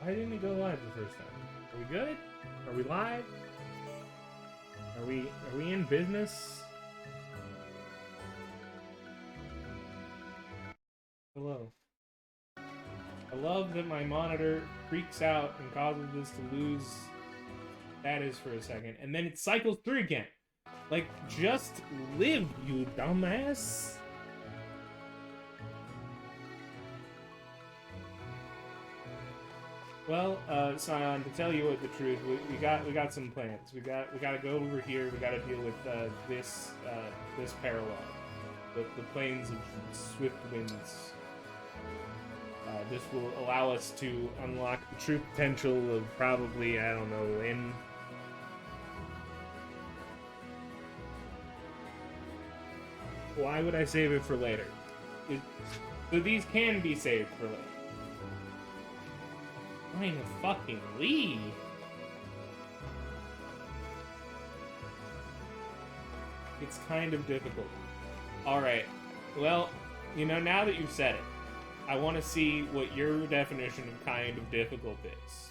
Why didn't it go live the first time? Are we good? Are we live? Are we in business? Hello. I love that my monitor freaks out and causes this to lose status for a second, and then it cycles through again. Like, just live, you dumbass. Well, Sion, to tell you what the truth, we got some plans. We gotta go over here. We gotta deal with this parallel, the plains of swift winds. This will allow us to unlock the true potential of probably, I don't know, in... Why would I save it for later? So these can be saved for later. Fine, fucking Lee. It's kind of difficult. Alright. Well, you know, now that you've said it, I want to see what your definition of kind of difficult is.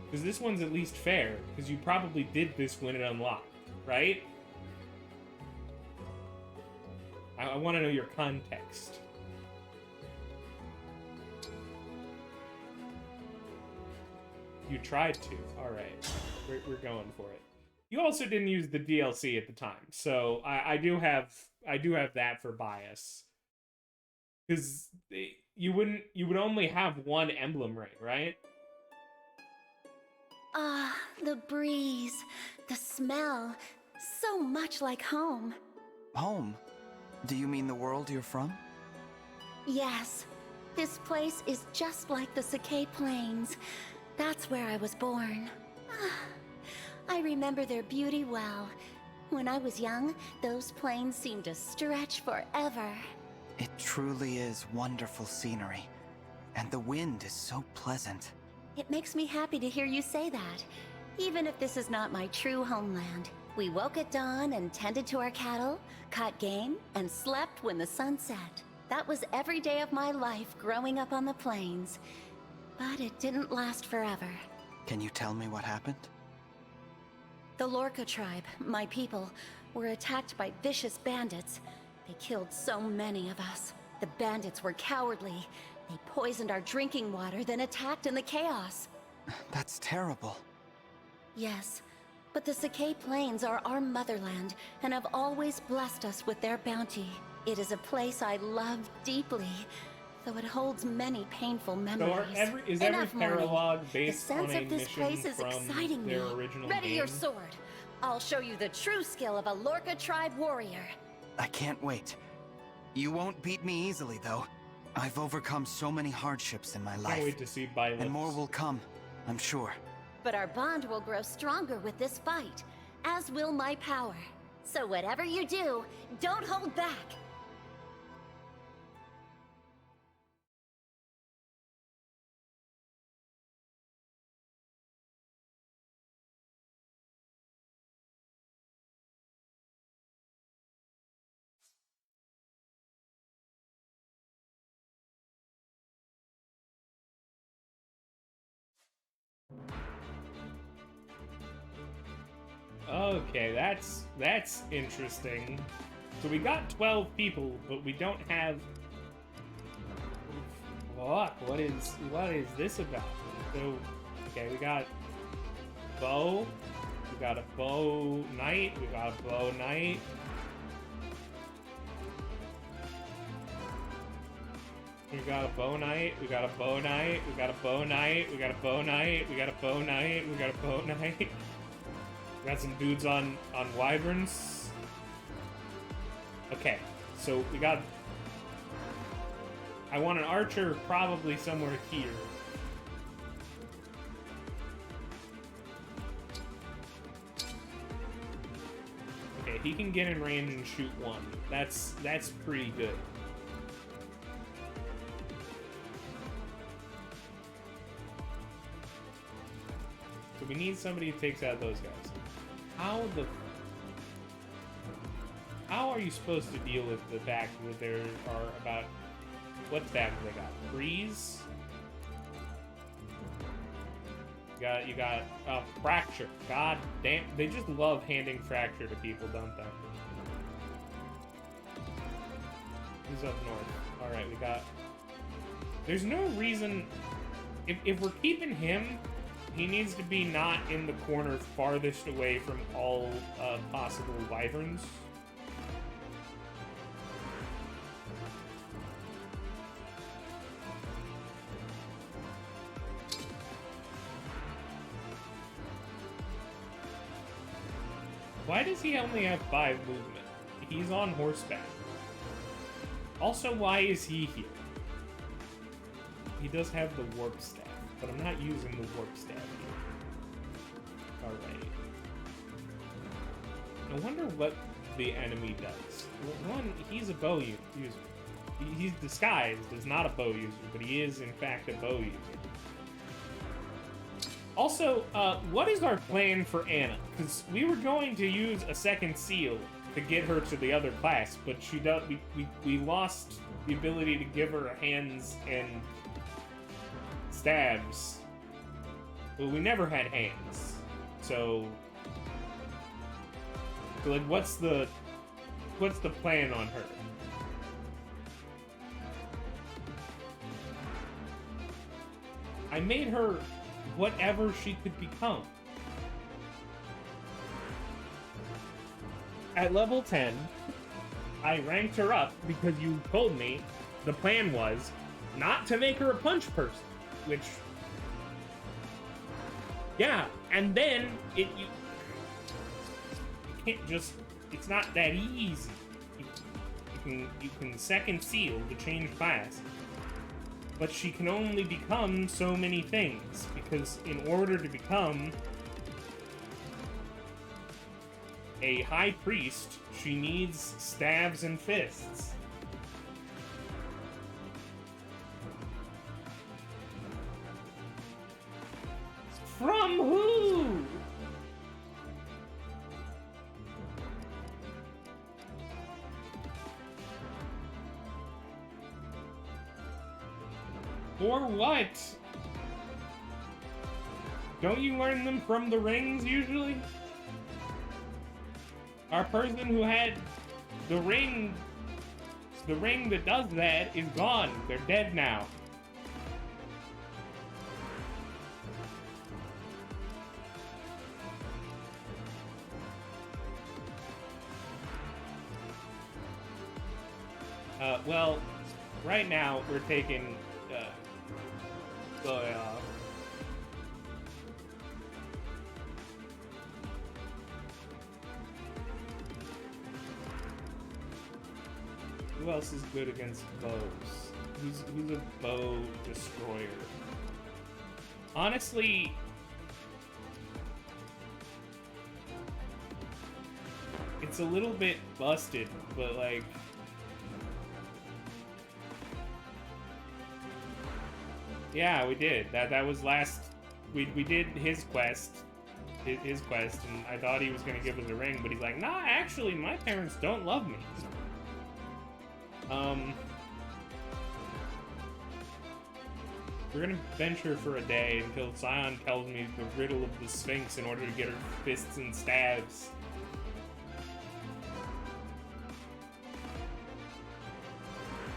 Because this one's at least fair, because you probably did this when it unlocked, right? I want to know your context. You tried to. Alright. We're going for it. You also didn't use the DLC at the time, so I do have that for bias. Because you would only have one emblem ring, right? Ah, the breeze, the smell, so much like home. Home? Do you mean the world you're from? Yes, this place is just like the Sakai Plains. That's where I was born. I remember their beauty well. When I was young, those plains seemed to stretch forever. It truly is wonderful scenery, and the wind is so pleasant. It makes me happy to hear you say that, even if this is not my true homeland. We woke at dawn and tended to our cattle, caught game, and slept when the sun set. That was every day of my life growing up on the plains. But it didn't last forever. Can you tell me what happened? The Lorca tribe, my people, were attacked by vicious bandits. They killed so many of us. The bandits were cowardly. They poisoned our drinking water, then attacked in the chaos. That's terrible. Yes, but the Sakai Plains are our motherland and have always blessed us with their bounty. It is a place I love deeply, though it holds many painful memories. So is every paralogue based on a mission this place is exciting their me. original Ready game? your sword. I'll show you the true skill of a Lorca tribe warrior. I can't wait. You won't beat me easily, though. I've overcome so many hardships in my life. Can't wait to see Byleth. And more will come, I'm sure. But our bond will grow stronger with this fight, as will my power. So whatever you do, don't hold back. Okay, that's interesting. So we got 12 people, but we don't have... What is this about? So, okay, we got bow. We got a bow knight. We got a bow knight. We got a bow knight. We got a bow knight. We got a bow knight. We got a bow knight. We got a bow knight. We got a bow knight. Got some dudes on wyverns. Okay, so we got... I want an archer probably somewhere here. Okay, he can get in range and shoot one. That's pretty good. So we need somebody who takes out those guys. How are you supposed to deal with the fact that there are about what stabs they got? Freeze. You got fracture. God damn, they just love handing fracture to people, don't they? Who's up north? All right, we got. There's no reason. If we're keeping him, he needs to be not in the corner farthest away from all possible wyverns. Why does he only have 5 movement? He's on horseback. Also, why is he here? He does have the warp staff, but I'm not using the warp staff here. Alright. I wonder what the enemy does. Well, one, he's a bow user. He's disguised as not a bow user, but he is, in fact, a bow user. Also, what is our plan for Anna? Because we were going to use a second seal to get her to the other class, but we lost the ability to give her hands and stabs. Well, we never had hands, so like, what's the plan on her? I made her whatever she could become. At level 10, I ranked her up because you told me the plan was not to make her a punch person, which, yeah, and then you can't just, it's not that easy. You can second seal to change class, but she can only become so many things, because in order to become a high priest, she needs stabs and fists. From who? For what? Don't you learn them from the rings, usually? Our person who had the ring that does that is gone. They're dead now. Well, right now we're taking who else is good against bows? Who's a bow destroyer? Honestly, it's a little bit busted, but like, yeah, we did. That was last. We did his quest, and I thought he was gonna give us a ring, but he's like, nah, actually, my parents don't love me. We're gonna venture for a day until Scion tells me the riddle of the Sphinx in order to get her fists and stabs.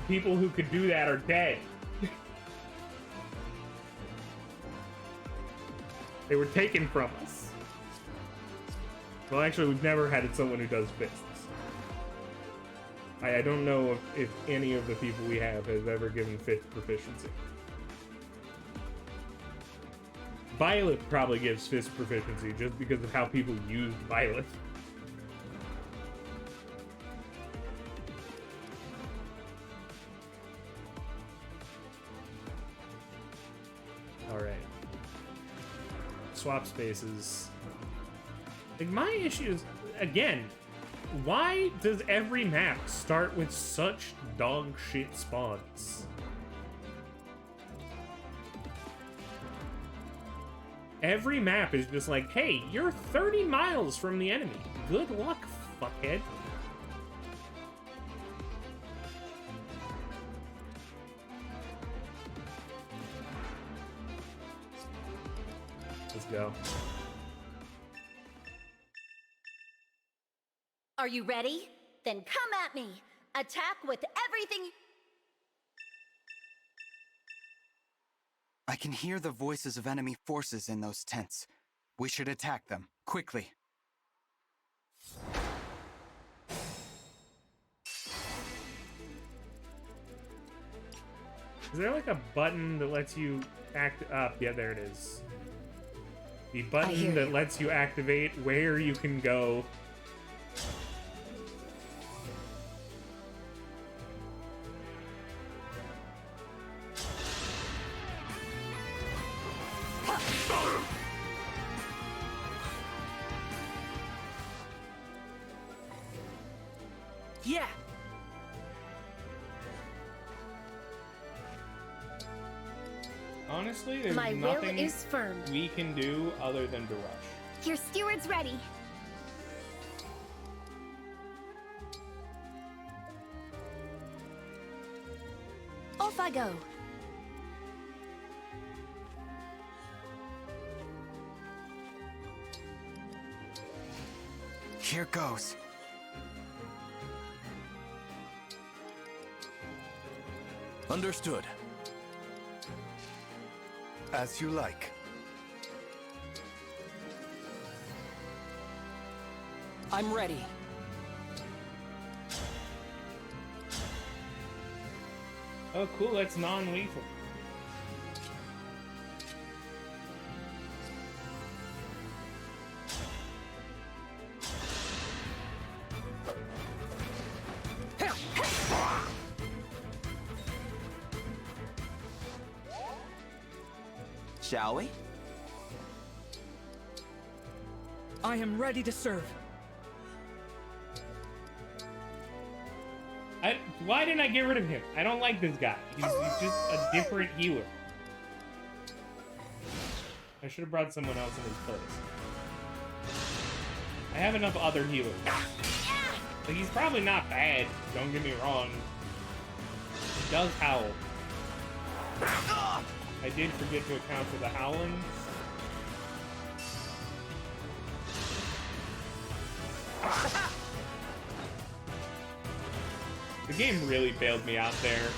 People who could do that are dead. They were taken from us. Well, actually, we've never had someone who does fists. I don't know if any of the people we have has ever given fist proficiency. Violet probably gives fist proficiency just because of how people use Violet. Alright. Swap spaces. Like, my issue is, again, why does every map start with such dog shit spawns? Every map is just like, hey, you're 30 miles from the enemy. Good luck, fuckhead. Let's go. Are you ready? Then come at me. Attack with everything. I can hear the voices of enemy forces in those tents. We should attack them, quickly. Is there like a button that lets you act up? Yeah, there it is. The button that lets you activate where you can go. Yeah. Honestly, there's My will nothing is firm. we can do other than to rush. Your steward's ready. Off I go. Here goes. Understood. As you like. I'm ready. Oh, cool, that's non-lethal. Shall we? I am ready to serve. Why didn't I get rid of him? I don't like this guy. He's just a different healer. I should have brought someone else in his place. I have enough other healers. Like, he's probably not bad, don't get me wrong. He does howl. I did forget to account for the howling. The game really bailed me out there.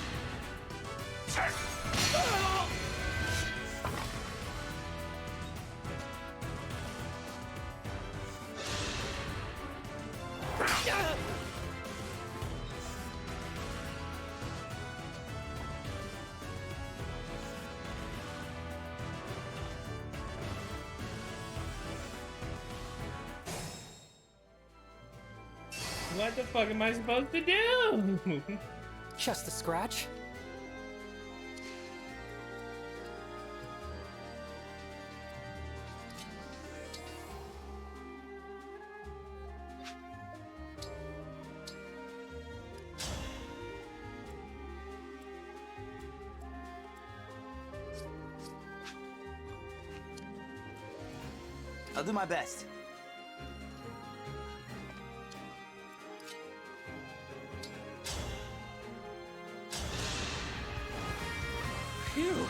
What the fuck am I supposed to do? Just a scratch. I'll do my best. Phew.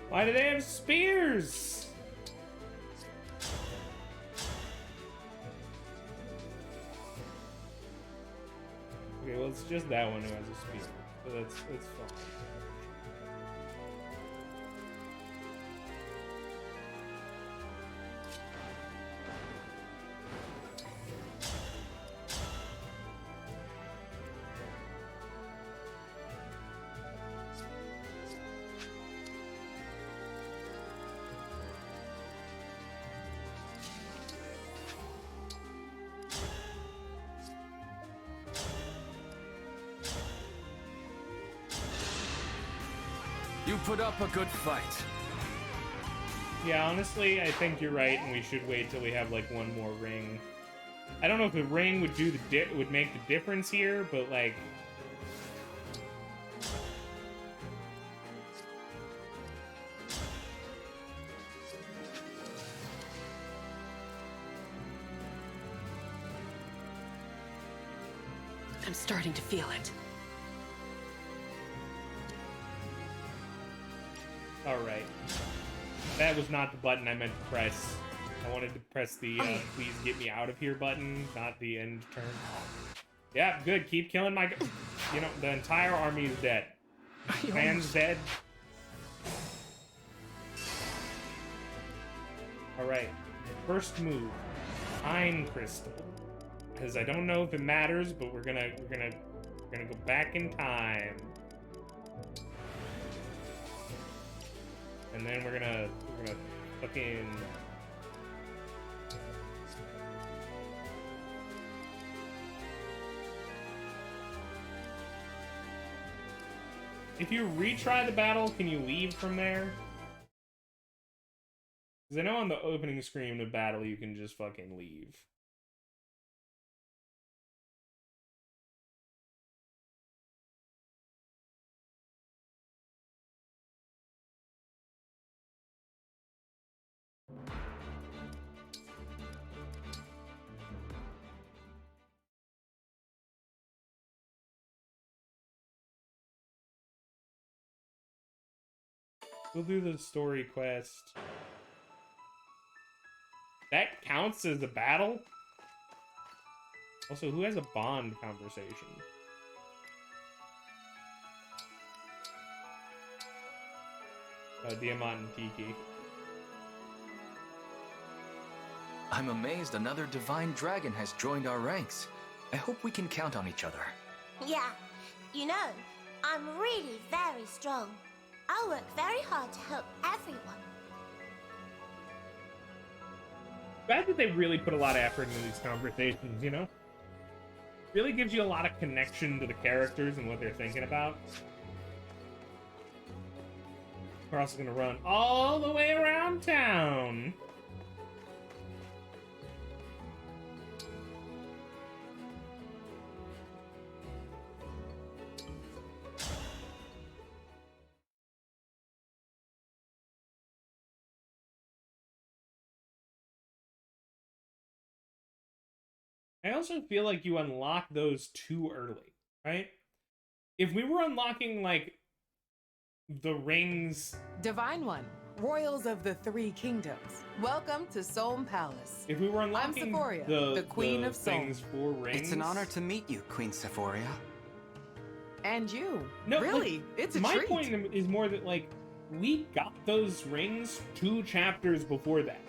Why do they have spears? Okay, well, it's just that one who has a spear, so that's fine. You put up a good fight. Yeah, honestly, I think you're right, and we should wait till we have like one more ring. I don't know if the ring would do would make the difference here, but like, I'm starting to feel it. Alright. That was not the button I meant to press. I wanted to press the please get me out of here button, not the end turn. Yeah, good. Keep killing my... You know, the entire army is dead. Man's dead. Alright. First move. Time crystal. Because I don't know if it matters, but we're gonna go back in time. And then we're gonna fucking... If you retry the battle, can you leave from there? Because I know on the opening screen of battle, you can just fucking leave. We'll do the story quest. That counts as a battle? Also, who has a bond conversation? Diamant and Tiki. I'm amazed another divine dragon has joined our ranks. I hope we can count on each other. Yeah, you know, I'm really very strong. I'll work very hard to help everyone. Glad that they really put a lot of effort into these conversations, you know? Really gives you a lot of connection to the characters and what they're thinking about. We're also gonna run all the way around town. I also feel like you unlock those too early, right? If we were unlocking, like, the rings... Divine One, Royals of the Three Kingdoms, welcome to Solm Palace. If we were unlocking Sephoria, the Queen of Solm. things for rings... It's an honor to meet you, Queen Sephoria. And you. No, really, like, it's a my treat. point is more that, like, we got those rings 2 chapters before that.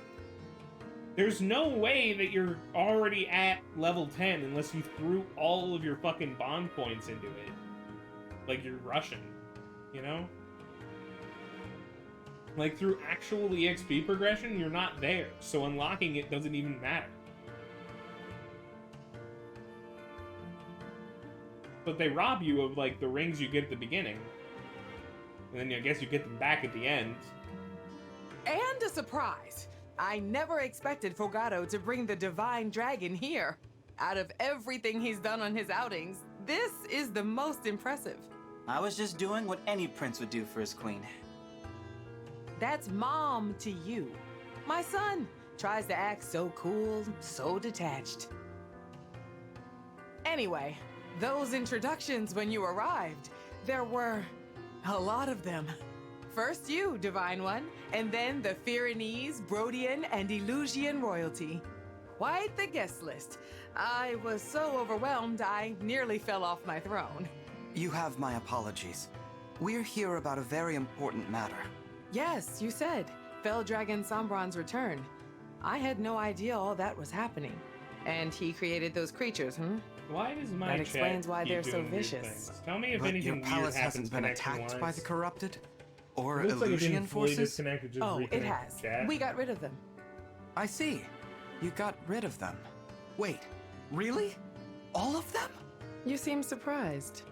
There's no way that you're already at level 10 unless you threw all of your fucking bond points into it. Like you're Russian, you know? Like through actual EXP progression, you're not there, so unlocking it doesn't even matter. But they rob you of like the rings you get at the beginning. And then I guess you get them back at the end. And a surprise. I never expected Fogado to bring the Divine Dragon here. Out of everything he's done on his outings, this is the most impressive. I was just doing what any prince would do for his queen. That's mom to you. My son tries to act so cool, so detached. Anyway, those introductions when you arrived, there were a lot of them. First you, Divine One, and then the Pyrenees, Brodian, and Elusian royalty. Quite the guest list. I was so overwhelmed I nearly fell off my throne. You have my apologies. We're here about a very important matter. Yes, you said. Fell Dragon Sombron's return. I had no idea all that was happening. And he created those creatures, Why does my That chat explains why keep they're so doing weird vicious. things? Tell me if But anything your weird palace happens hasn't been attacked by the corrupted? Or It looks like it Illusion didn't fully forces? disconnect, it just Oh, it reconnected has. Chat. We got rid of them. I see. You got rid of them. Wait, really? All of them? You seem surprised.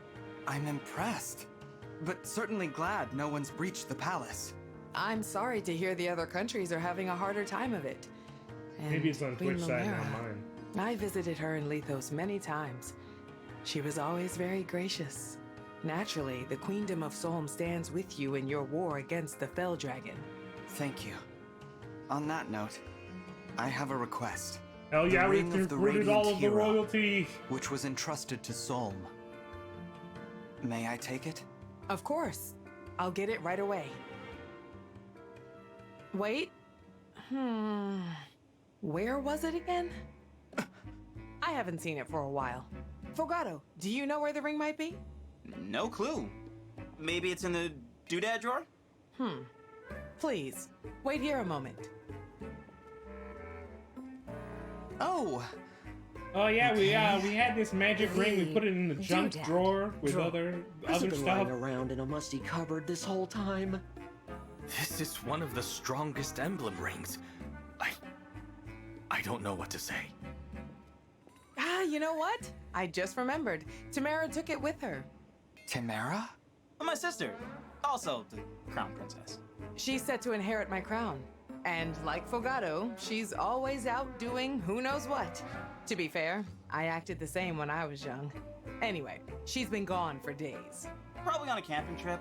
I'm impressed. But certainly glad no one's breached the palace. I'm sorry to hear the other countries are having a harder time of it. And Maybe it's on Queen Twitch side, Lumera, not mine. I visited her in Lethos many times. She was always very gracious. Naturally, the Queendom of Solm stands with you in your war against the Fell Dragon. Thank you. On that note, I have a request. Hell The yeah, we ring of the recruited all Radiant of the Hero. royalty. which was entrusted to Solm. May I take it? Of course. I'll get it right away. Wait. Where was it again? I haven't seen it for a while. Fogado, do you know where the ring might be? No clue. Maybe it's in the doodad drawer? Please, wait here a moment. Oh! Oh yeah, we had this magic ring. We put it in the junk doodad drawer with drawer. other Hasn't been stuff. lying around in a musty cupboard this whole time. This is one of the strongest emblem rings. I don't know what to say. Ah, you know what? I just remembered. Tamara took it with her. Tamara? My sister. Also the crown princess. She's set to inherit my crown. And like Fogado, she's always out doing who knows what. To be fair, I acted the same when I was young. Anyway, she's been gone for days. Probably on a camping trip.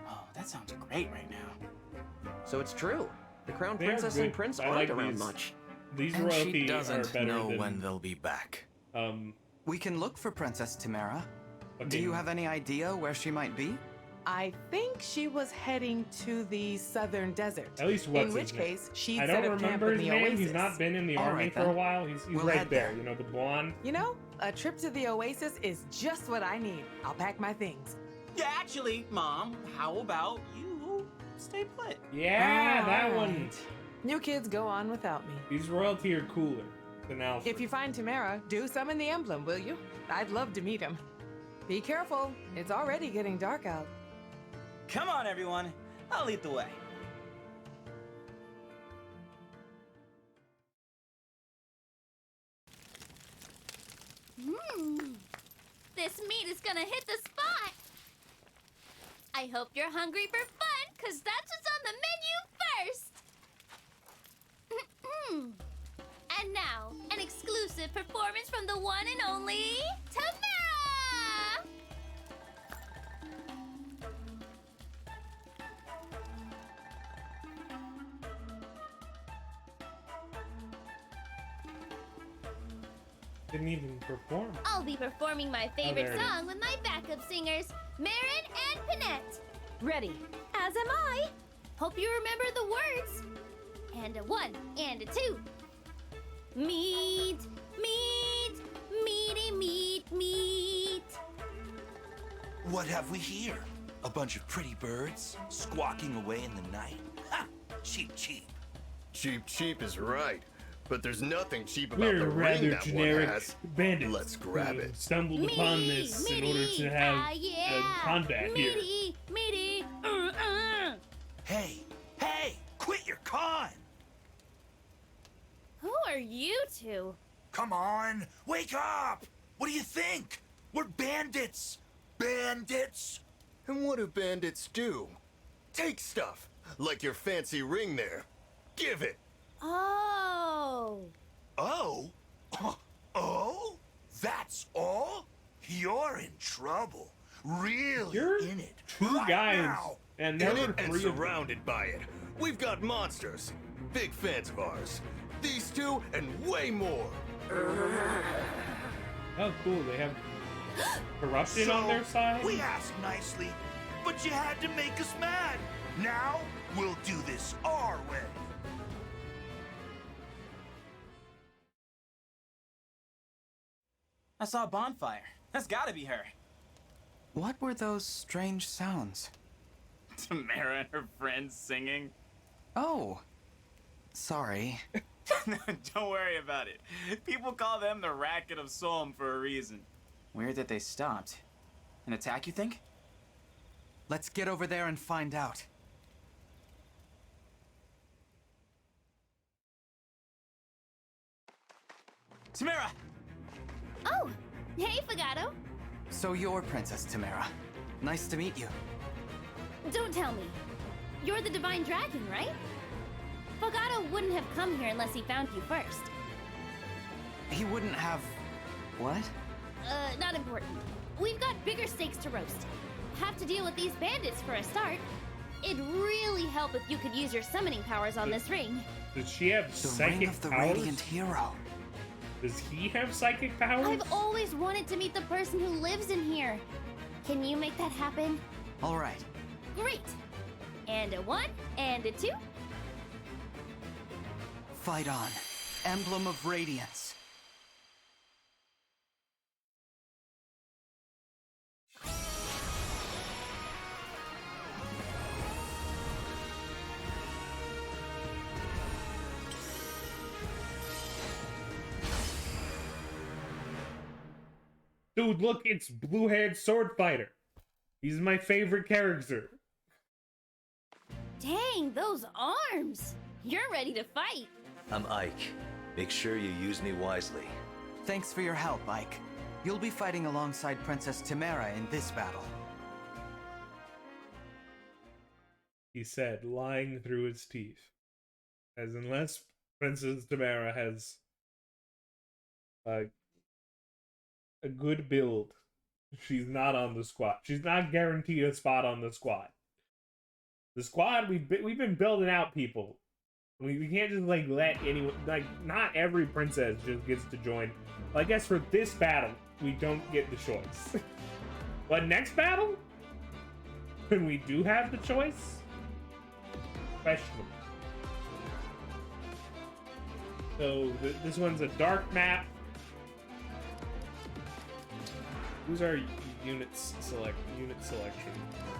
Oh, that sounds great right now. So it's true. The crown They are princess good. and prince I aren't like around these. much. These And she royalty are doesn't better know than when they'll be back. We can look for Princess Tamara. Do okay, you have any idea where she might be? I think she was heading to the southern desert. At least what's in which his name? case, she'd I set don't up camp remember in his the name. oasis. He's not been in the All army right, for a then. while. He's We'll right head there. there. You know, the blonde. You know, a trip to the oasis is just what I need. I'll pack my things. Yeah, actually, Mom, how about you stay put? Yeah, that All one. right. You kids go on without me. These royalty are cooler than Alfred. If you find Tamara, do summon the emblem, will you? I'd love to meet him. Be careful. It's already getting dark out. Come on, everyone. I'll lead the way. This meat is gonna hit the spot! I hope you're hungry for fun, cause that's what's on the menu first! And now, an exclusive performance from the one and only Tamara! Didn't even perform. I'll be performing my favorite there it is. song with my backup singers, Marin and Panette. Ready. As am I. Hope you remember the words. And a 1 and a 2. Meat, meat, meaty meat, meat. What have we here? A bunch of pretty birds squawking away in the night? Ha! Cheap, cheap. Cheap, cheap is right. But there's nothing cheap about We're the ring rather that generic one has. bandits. Let's grab who it. Stumbled upon this in order to have combat here. Meaty, meaty, Hey, hey! Quit your con! Who are you two? Come on, wake up! What do you think? We're bandits! Bandits! And what do bandits do? Take stuff, like your fancy ring there. Give it. Oh. Oh? Oh? That's all? You're in trouble. Really You're in it. two right guys, now. and In there were it and 3 of them. surrounded by it. We've got monsters. Big fans of ours. These two and way more. Oh, cool. They have corruption So, on their side. we asked nicely, but you had to make us mad. Now, we'll do this our way. I saw a bonfire. That's gotta be her. What were those strange sounds? Tamara and her friends singing. Oh. Sorry. Don't worry about it. People call them the Racket of Solm for a reason. Weird that they stopped. An attack, you think? Let's get over there and find out. Tamara! Oh, hey, Fogado. So you're Princess Tamara. Nice to meet you. Don't tell me. You're the Divine Dragon, right? Fogado wouldn't have come here unless he found you first. He wouldn't have... What? Not important. We've got bigger stakes to roast. Have to deal with these bandits for a start. It'd really help if you could use your summoning powers on this ring. Does she have The psychic ring of the powers? Radiant Hero. Does he have psychic powers? I've always wanted to meet the person who lives in here. Can you make that happen? All right. Great. And a 1, and a 2. Fight on. Emblem of Radiance. Dude, look, it's blue-haired sword fighter. He's my favorite character. Dang, those arms! You're ready to fight. I'm Ike. Make sure you use me wisely. Thanks for your help, Ike. You'll be fighting alongside Princess Tamara in this battle. He said, lying through his teeth. As unless Princess Tamara has a good build, she's not on the squad. She's not guaranteed a spot on the squad. The squad, we've been building out people. We can't just like let anyone, like, not every princess just gets to join. Well, I guess for this battle, we don't get the choice. But next battle, when we do have the choice, questionable. So this one's a dark map. Who's our unit selection?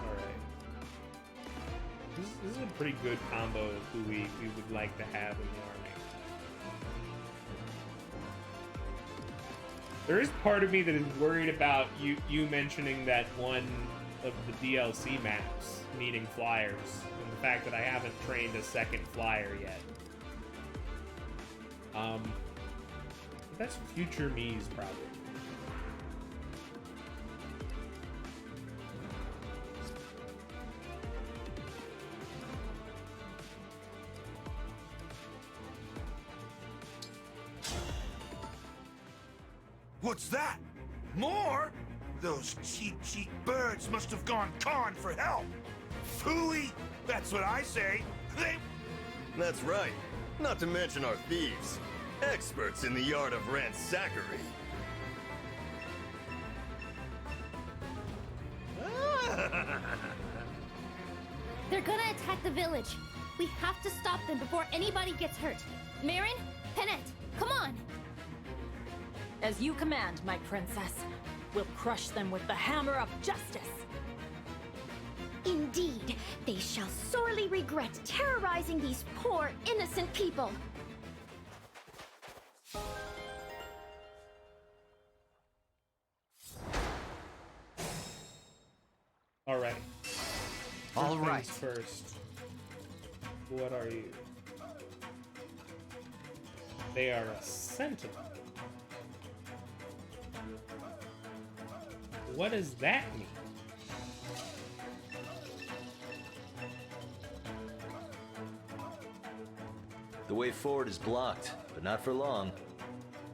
All right. This is a pretty good combo of who we would like to have in the army. There is part of me that is worried about you mentioning that one of the DLC maps needing flyers, and the fact that I haven't trained a second flyer yet. But that's future me's probably. What's that? More? Those cheap birds must have gone con for help. Phooey! That's what I say. That's right. Not to mention our thieves. Experts in the art of ransackery. They're gonna attack the village. We have to stop them before anybody gets hurt. Marin, Penette, come on! As you command, my princess. We'll crush them with the hammer of justice. Indeed, they shall sorely regret terrorizing these poor, innocent people. All right. All right. First, what are you? They are a sentinel. What does that mean? The way forward is blocked, but not for long.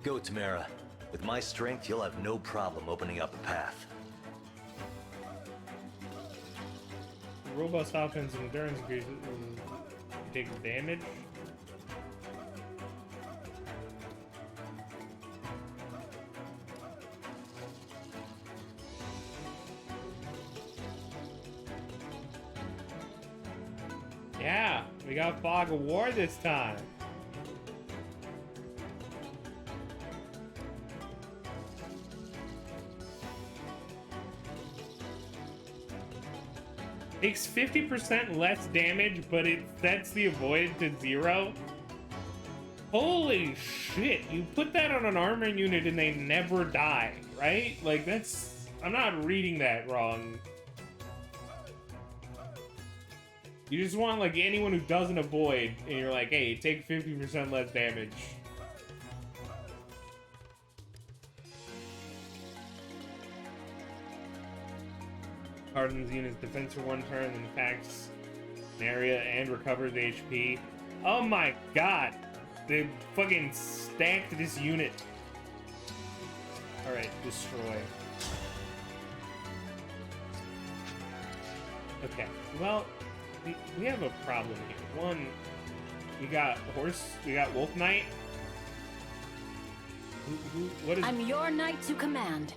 Go, Tamara. With my strength, you'll have no problem opening up a path. Robust offense and endurance increases. You take damage. Yeah, we got Fog of War this time. Takes 50% less damage, but it sets the avoid to 0. Holy shit, you put that on an armor unit and they never die, right? Like, that's... I'm not reading that wrong. You just want, like, anyone who doesn't avoid, and you're like, hey, take 50% less damage. Hardens unit's defense for 1 turn, then attacks an area and recovers HP. Oh my god! They fucking stacked this unit. Alright, destroy. Okay, well, we have a problem here. One, we got Wolf Knight. What is? I'm your knight to command.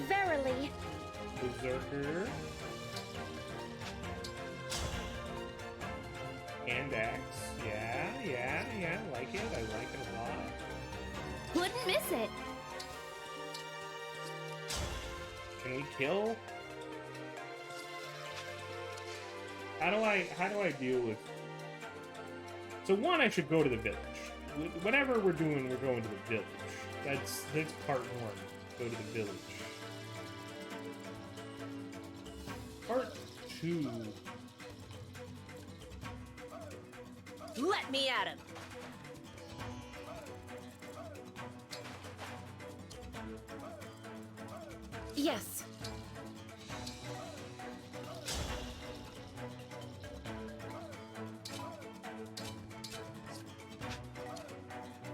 Verily. Berserker. Hand axe. Yeah. Like it. I like it a lot. Wouldn't miss it. Can we kill? How do I deal with? So one, I should go to the village. Whatever we're doing, we're going to the village. That's part one. Go to the village. Part two. Let me at him. Yes.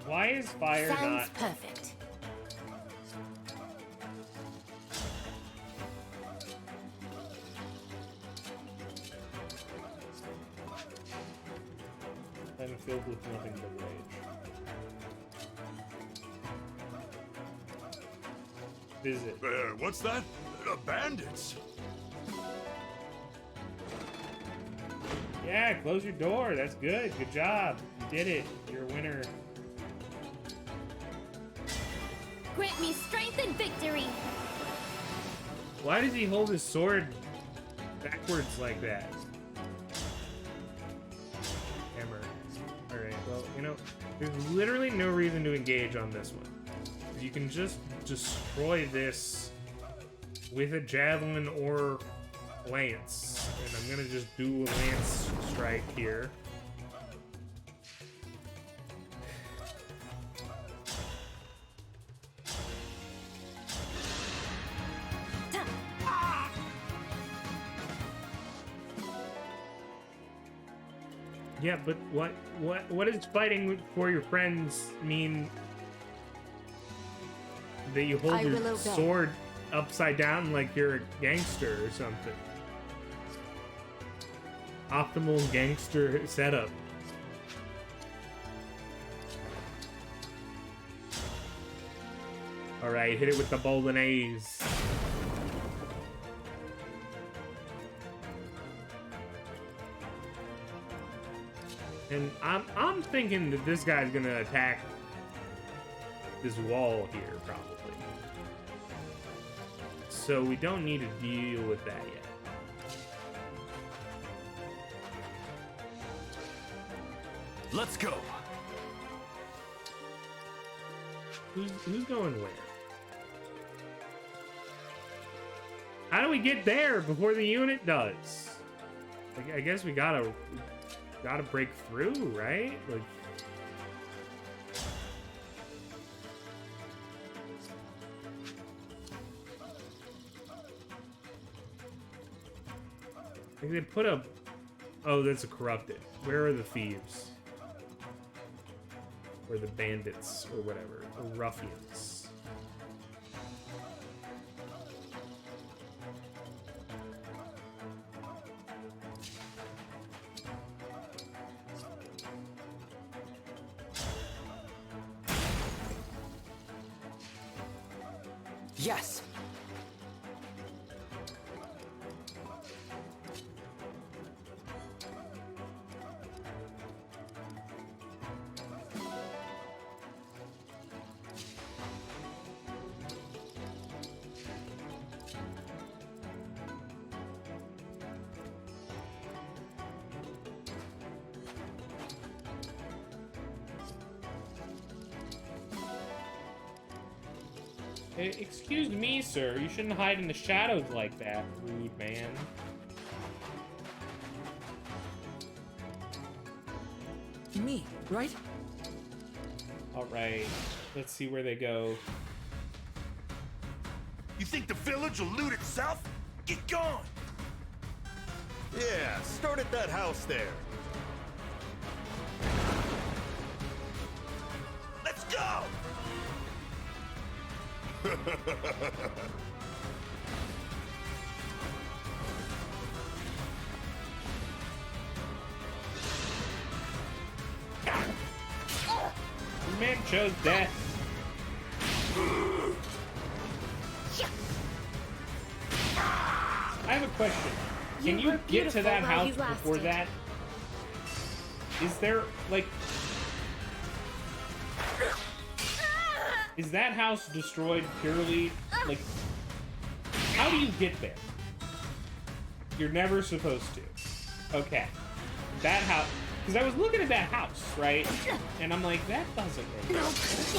Why is fire Sounds not perfect. I'm filled with nothing but rage? Visit. What's that? Bandits. Yeah, close your door. That's good. Good job. You did it. You're a winner. Grant me strength and victory. Why does he hold his sword backwards like that? Hammer. Alright, well, you know, there's literally no reason to engage on this one. You can just destroy this with a javelin or lance. And I'm gonna just do a lance strike here. Yeah, but what does fighting for your friends mean? That you hold your sword upside down like you're a gangster or something. Optimal gangster setup. Alright, hit it with the bolognese. And I'm thinking that this guy's gonna attack this wall here, probably. So we don't need to deal with that yet. Let's go. Who's going where? How do we get there before the unit does? I guess we gotta break through, right? Like. Like they put a... Oh, that's a corrupted. Where are the thieves? Or the bandits, or whatever. Or ruffians. Yes. Excuse me, sir. You shouldn't hide in the shadows like that, rude man. Me, right? Alright. Let's see where they go. You think the village will loot itself? Get going! Yeah, start at that house there. Let's go! The man chose death. I have a question. Can you get to that house before that? Is there, like... Is that house destroyed purely, like... How do you get there? You're never supposed to. Okay. That house... Because I was looking at that house, right? And I'm like, that doesn't make sense.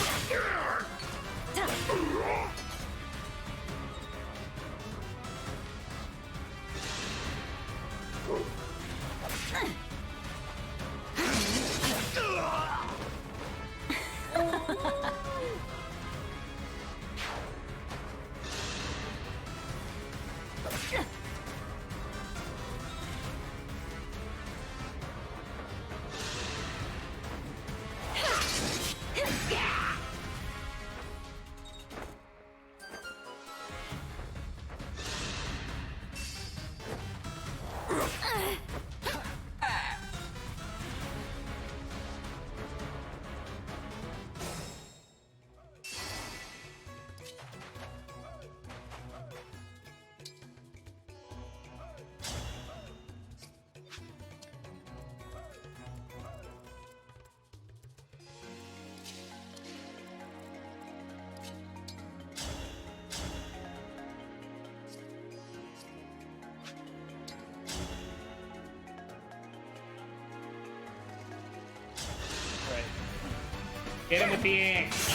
Hit him with the axe.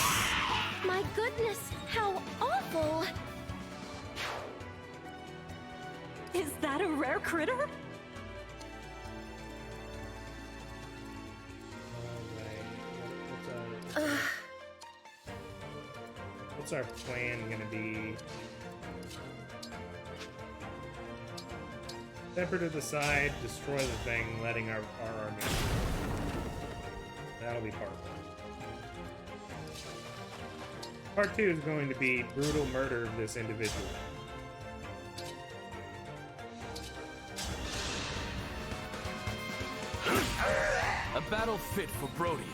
My goodness, how awful! Is that a rare critter? What's our plan gonna be? Step to the side, destroy the thing, letting our army. That'll be part one. Part 2 is going to be brutal murder of this individual. A battle fit for Brodia.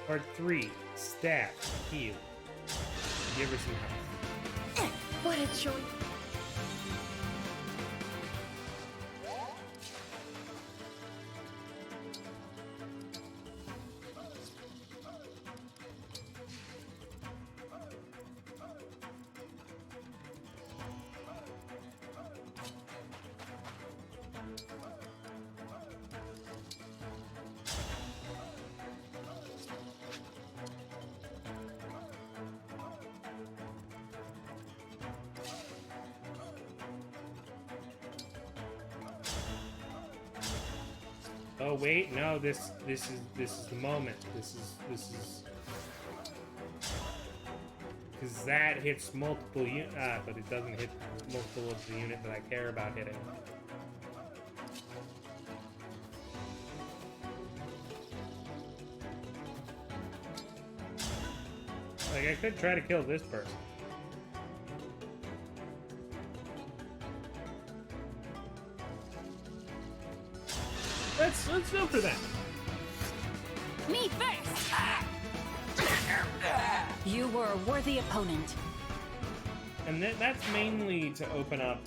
Part 3, stab, heal. Give her some health. What a choice. Oh wait, no, this is the moment. This is because that hits multiple but it doesn't hit multiple of the unit that I care about hitting. Like I could try to kill this person. Let's go for that. Me first! You were a worthy opponent. And that's mainly to open up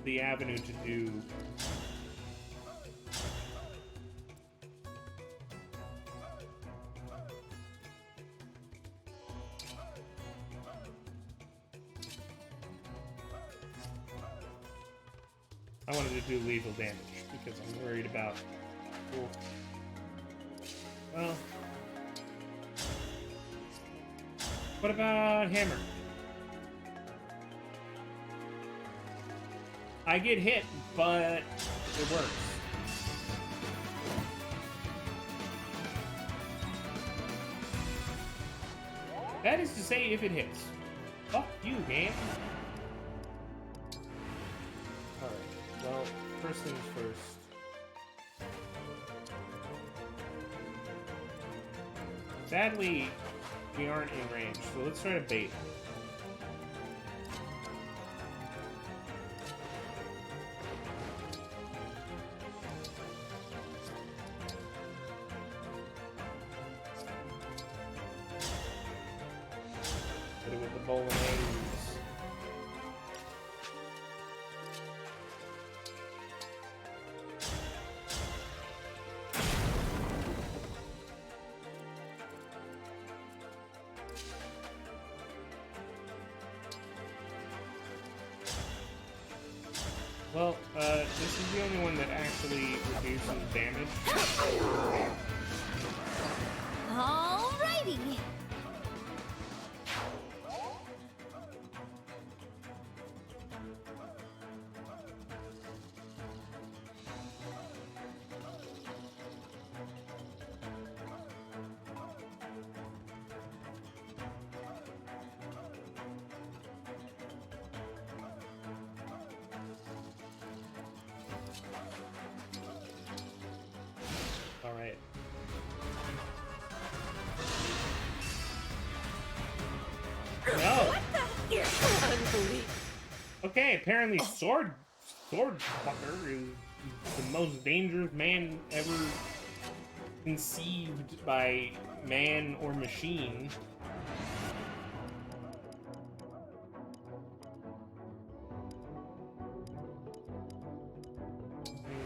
the avenue to do... I wanted to do lethal damage because I'm worried about... Well... What about hammer? I get hit, but it works. That is to say, if it hits. Fuck you, game. Alright, well, first things first. Sadly, we aren't in range, so let's try to bait. Hit it with the bolognese. Well, this is the only one that actually reduces damage. Alrighty. All right. No. Okay, apparently sword fucker is the most dangerous man ever conceived by man or machine.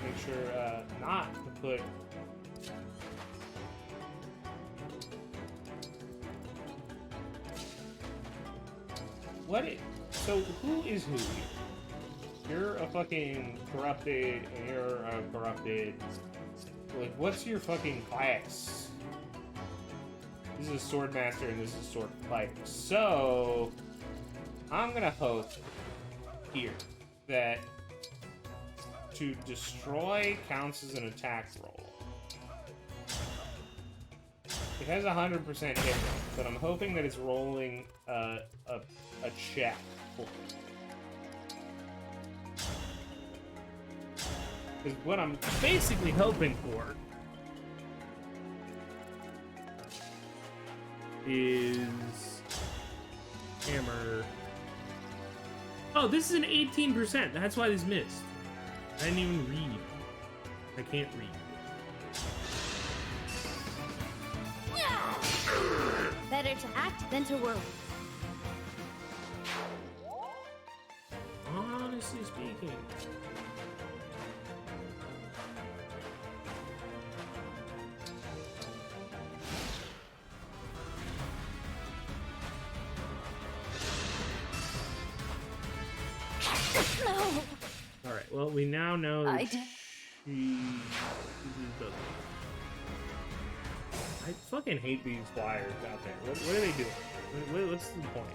Make sure not to put. So who is who here? You're a fucking corrupted, and you're a corrupted. Like, what's your fucking class? This is a sword master, and this is a sword fighter. So I'm gonna hope here that to destroy counts as an attack roll. It has 100% hit rate, but I'm hoping that it's rolling a check for it. Because what I'm basically hoping for is hammer. Oh, this is an 18%. That's why this missed. I didn't even read. I can't read. Better to act than to worry. Honestly speaking. No. Alright, well, we now know that I did. I fucking hate these flyers out there. What are they doing? What's the point?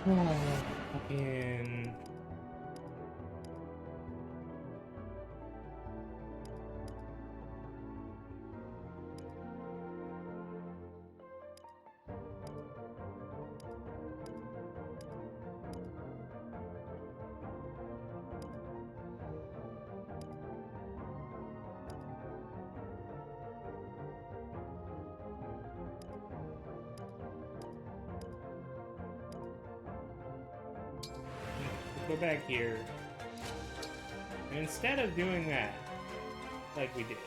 Fucking. Go back here. And instead of doing that, like we did,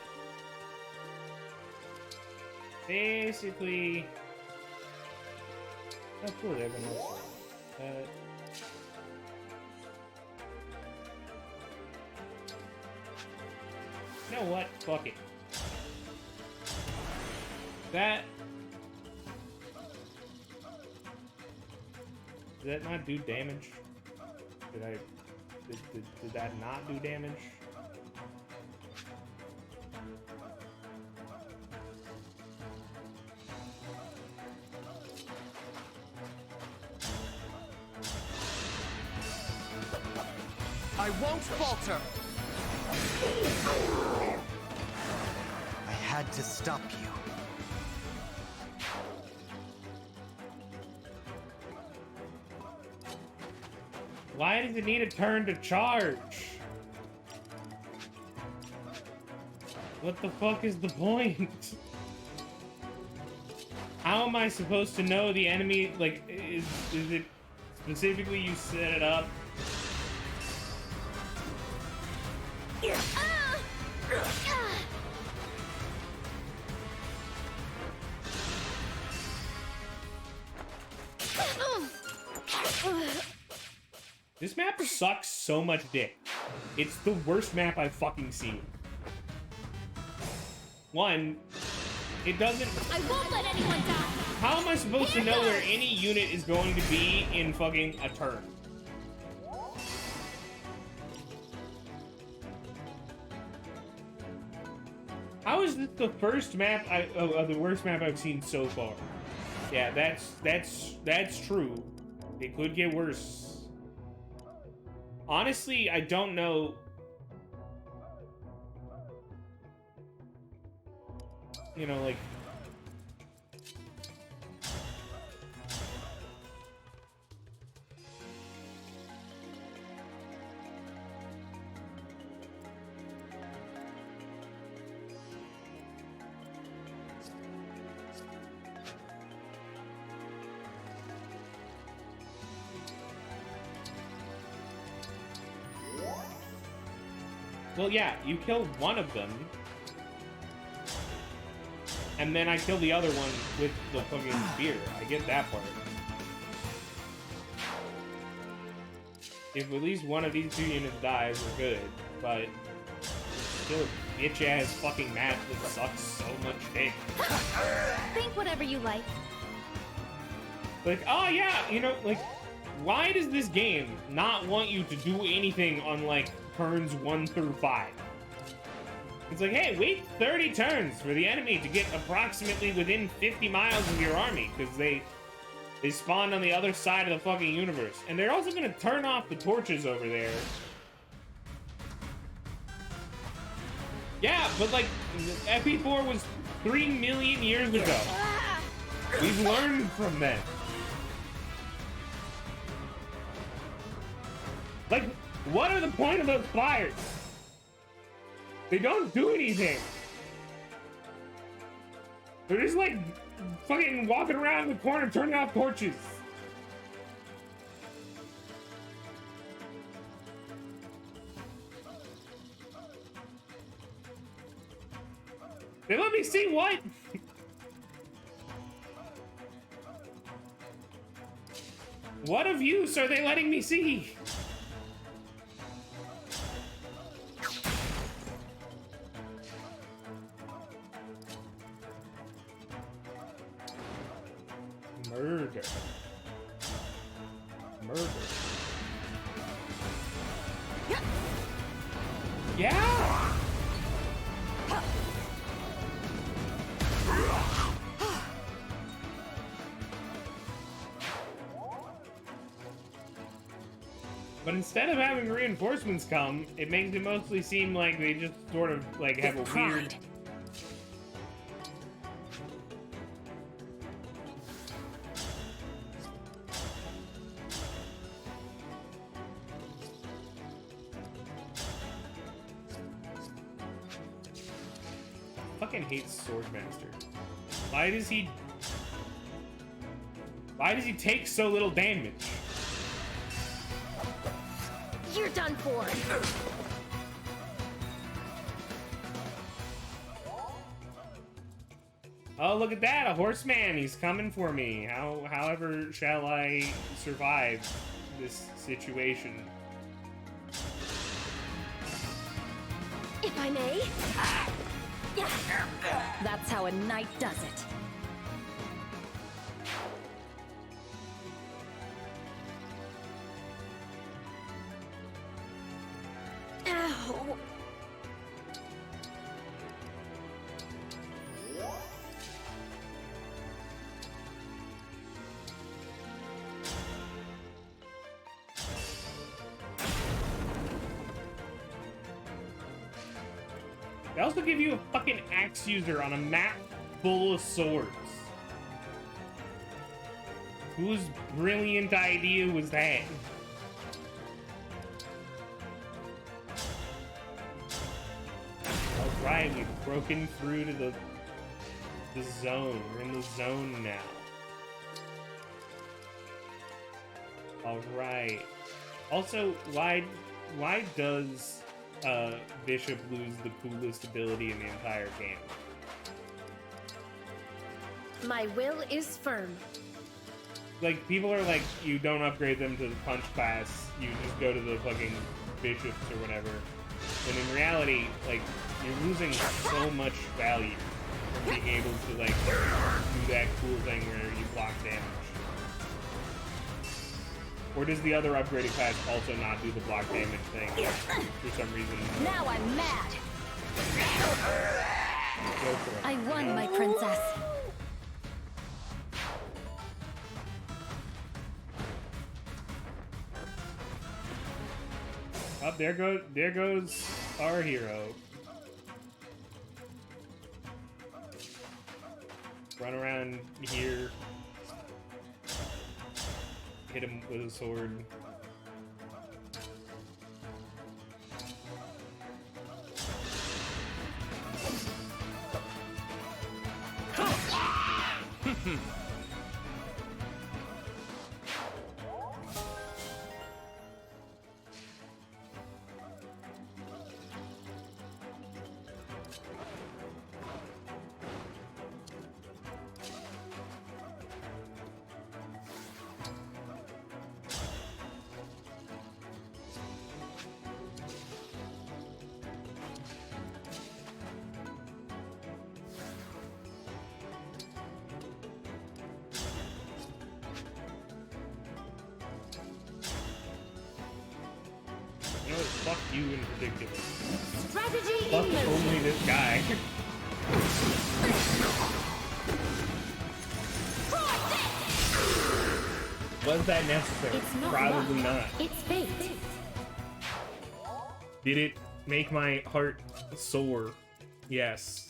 basically. Oh, cool, they have an also. You know what? Fuck it. That. Did that not do damage? Did that not do damage? I won't falter. I had to stop you. Why does it need a turn to charge? What the fuck is the point? How am I supposed to know the enemy, like, is it specifically you set it up? This map sucks so much dick. It's the worst map I've fucking seen. One, it doesn't... I won't let anyone die! How am I supposed to know where any unit is going to be in fucking a turn? How is this the first map the worst map I've seen so far? Yeah, that's true. It could get worse. Honestly, I don't know. You know, like... Well, yeah, you killed one of them. And then I killed the other one with the fucking spear. I get that part. If at least one of these two units dies, we're good. But still a bitch-ass fucking map that sucks so much dick. Think whatever you like. Like, oh yeah, you know, like, why does this game not want you to do anything on, like, turns 1 through 5? It's like, hey, wait 30 turns for the enemy to get approximately within 50 miles of your army, because they spawned on the other side of the fucking universe. And they're also gonna turn off the torches over there. Yeah, but like, FP4 was 3 million years ago. We've learned from that. Like, what are the point of those fires? They don't do anything. They're just like fucking walking around the corner turning off torches. They let me see what? What of use are they letting me see? Murder. Murder. Yeah! But instead of having reinforcements come, it makes it mostly seem like they just sort of like have a weird. Fucking hates Swordmaster. Why does he take so little damage? You're done for. Oh, look at that! A horseman! He's coming for me. However shall I survive this situation? If I may. That's how a knight does it. Ow. They also give you a fucking axe user on a map full of swords. Whose brilliant idea was that? Alright, we've broken through to the zone. We're in the zone now. Alright. Also, why does Bishop lose the coolest ability in the entire game? My will is firm. Like, people are like, you don't upgrade them to the punch class, you just go to the fucking bishops or whatever. And in reality, like, you're losing so much value from being able to, like, do that cool thing where you block damage. Or does the other upgraded class also not do the block damage thing for some reason? Now I'm mad. Go for it. I won, my princess. Oh, there goes our hero. Run around here. Hit him with a sword. You know what? Fuck you in particular. Strategy Fuck in motion. only this guy. Was that necessary? It's not Probably luck. not. It's fate. Did it make my heart soar? Yes.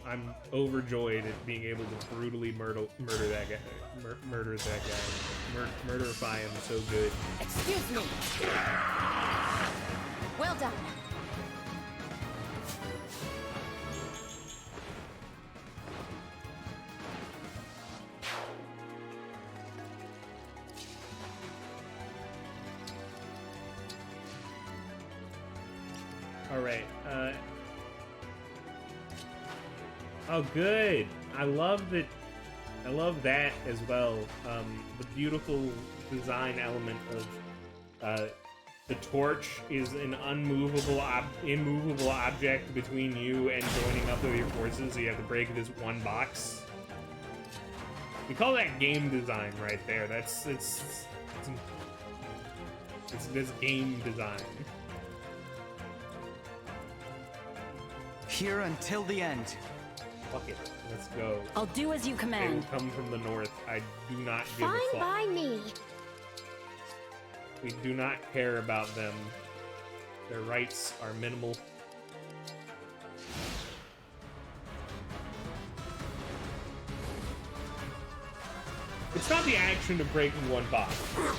I'm overjoyed at being able to brutally murder that guy. Murder that guy. Murderify him so good. Excuse me. Well done. All right. Oh, good. I love that. I love that as well. The beautiful design element of the torch is an immovable object between you and joining up with your forces. So you have to break this one box. We call that game design right there. It's this game design. Here until the end. Fuck it. Let's go. I'll do as you They command. will come from the north. I do not give Fine a fuck. by me. We do not care about them. Their rights are minimal. It's not the action of breaking one box.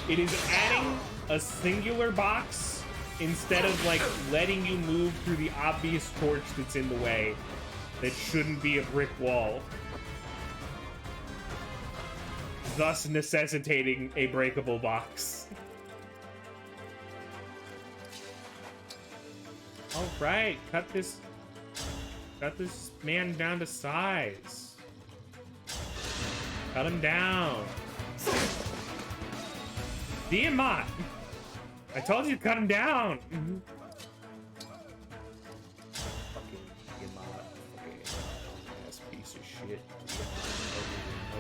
It is adding a singular box instead of, like, letting you move through the obvious torch that's in the way that shouldn't be a brick wall. Thus necessitating a breakable box. All right, cut this man down to size. Cut him down. Tiamat! I told you to cut him down. Fucking Tiamat. Fucking ass piece of shit.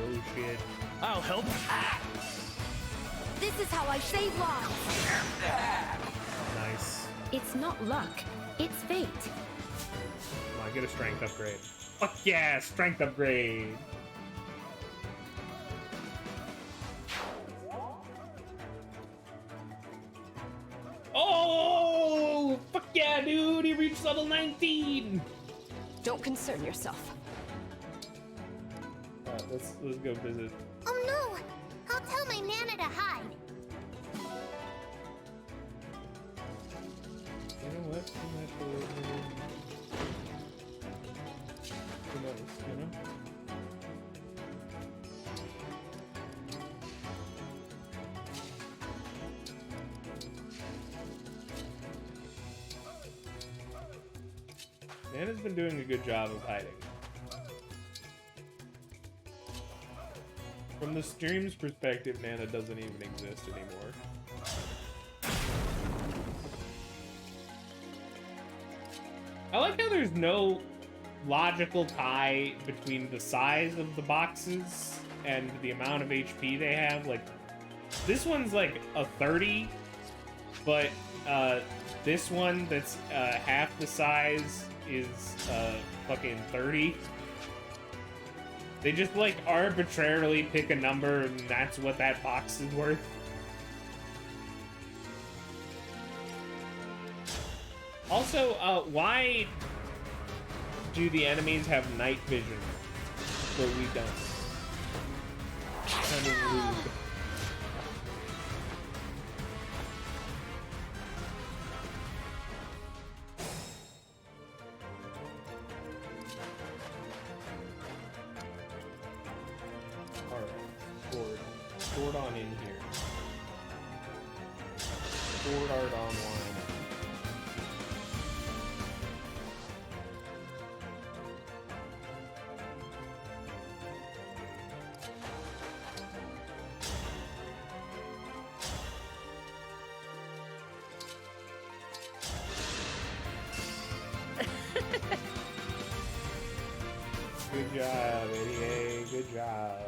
Oh shit. I'll help. This is how I save lives. Nice. It's not luck, it's fate. Come on, get a strength upgrade. Fuck yeah, strength upgrade. Oh, fuck yeah, dude! He reached level 19. Don't concern yourself. Let's go visit. Oh no! I'll tell my Nana to hide. You know what? Who knows, you know? Nana's been doing a good job of hiding. From the stream's perspective, Nana doesn't even exist anymore. I like how there's no logical tie between the size of the boxes and the amount of HP they have. Like, this one's like a 30, but this one that's half the size is fucking 30. They just, like, arbitrarily pick a number and that's what that box is worth. Also, why do the enemies have night vision, but we don't? Kind of rude. Sword on in here. Sword art online. Good job, Eddie. Good job.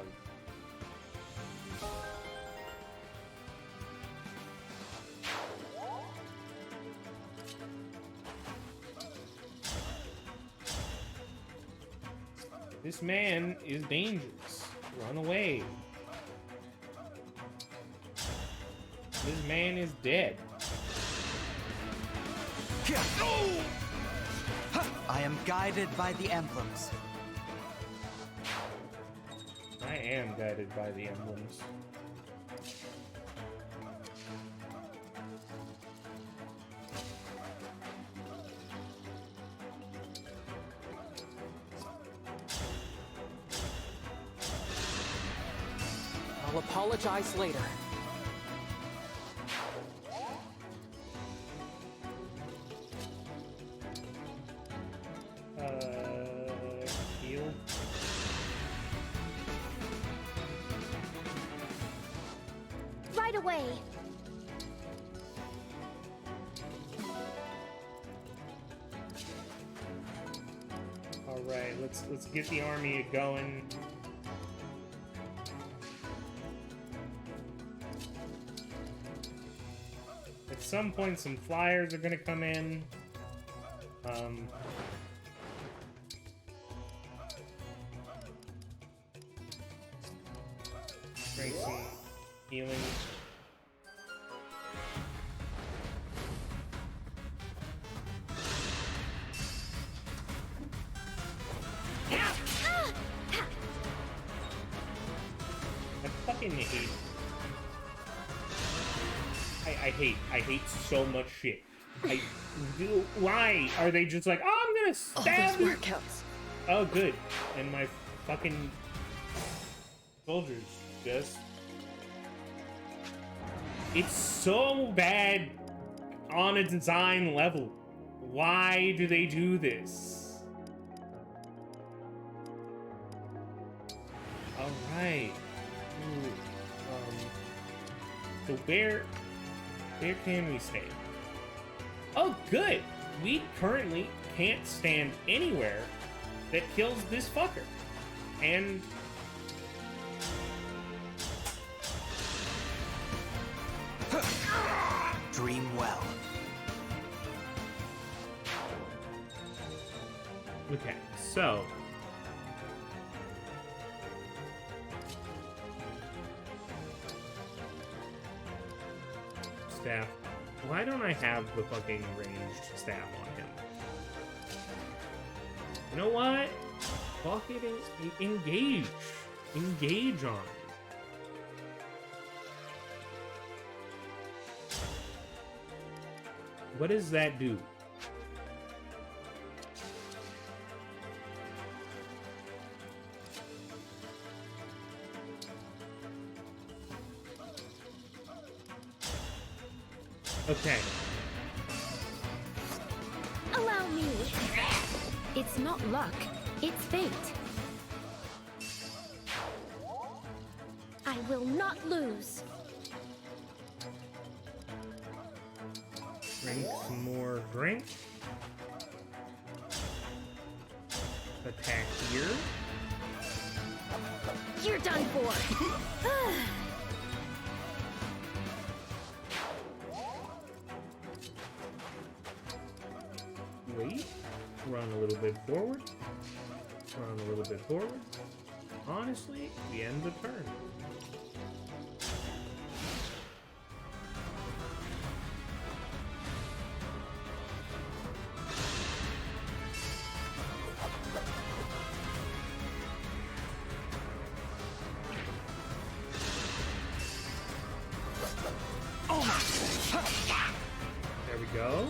This man is dangerous. Run away. This man is dead. I am guided by the emblems. I am guided by the emblems. I'll apologize later. Heal. Right away. All right, let's get the army going. At some point, some flyers are gonna come in. Drink some healing. I hate so much shit. Why are they just like, oh, I'm gonna stab you? Workouts. Oh, good. And my fucking soldiers just... It's so bad on a design level. Why do they do this? All right. Ooh, so where can we stay? Oh, good. We currently can't stand anywhere that kills this fucker. And Dream well. okay, so staff. Why don't I have the fucking ranged staff on him? You know what? Fuck it, engage. Engage on him. What does that do? Okay. Allow me. It's not luck, it's fate. I will not lose. Drink some more drink. Attack here. You're done for. Wait. Run a little bit forward. Run a little bit forward. Honestly, we end the turn. There we go.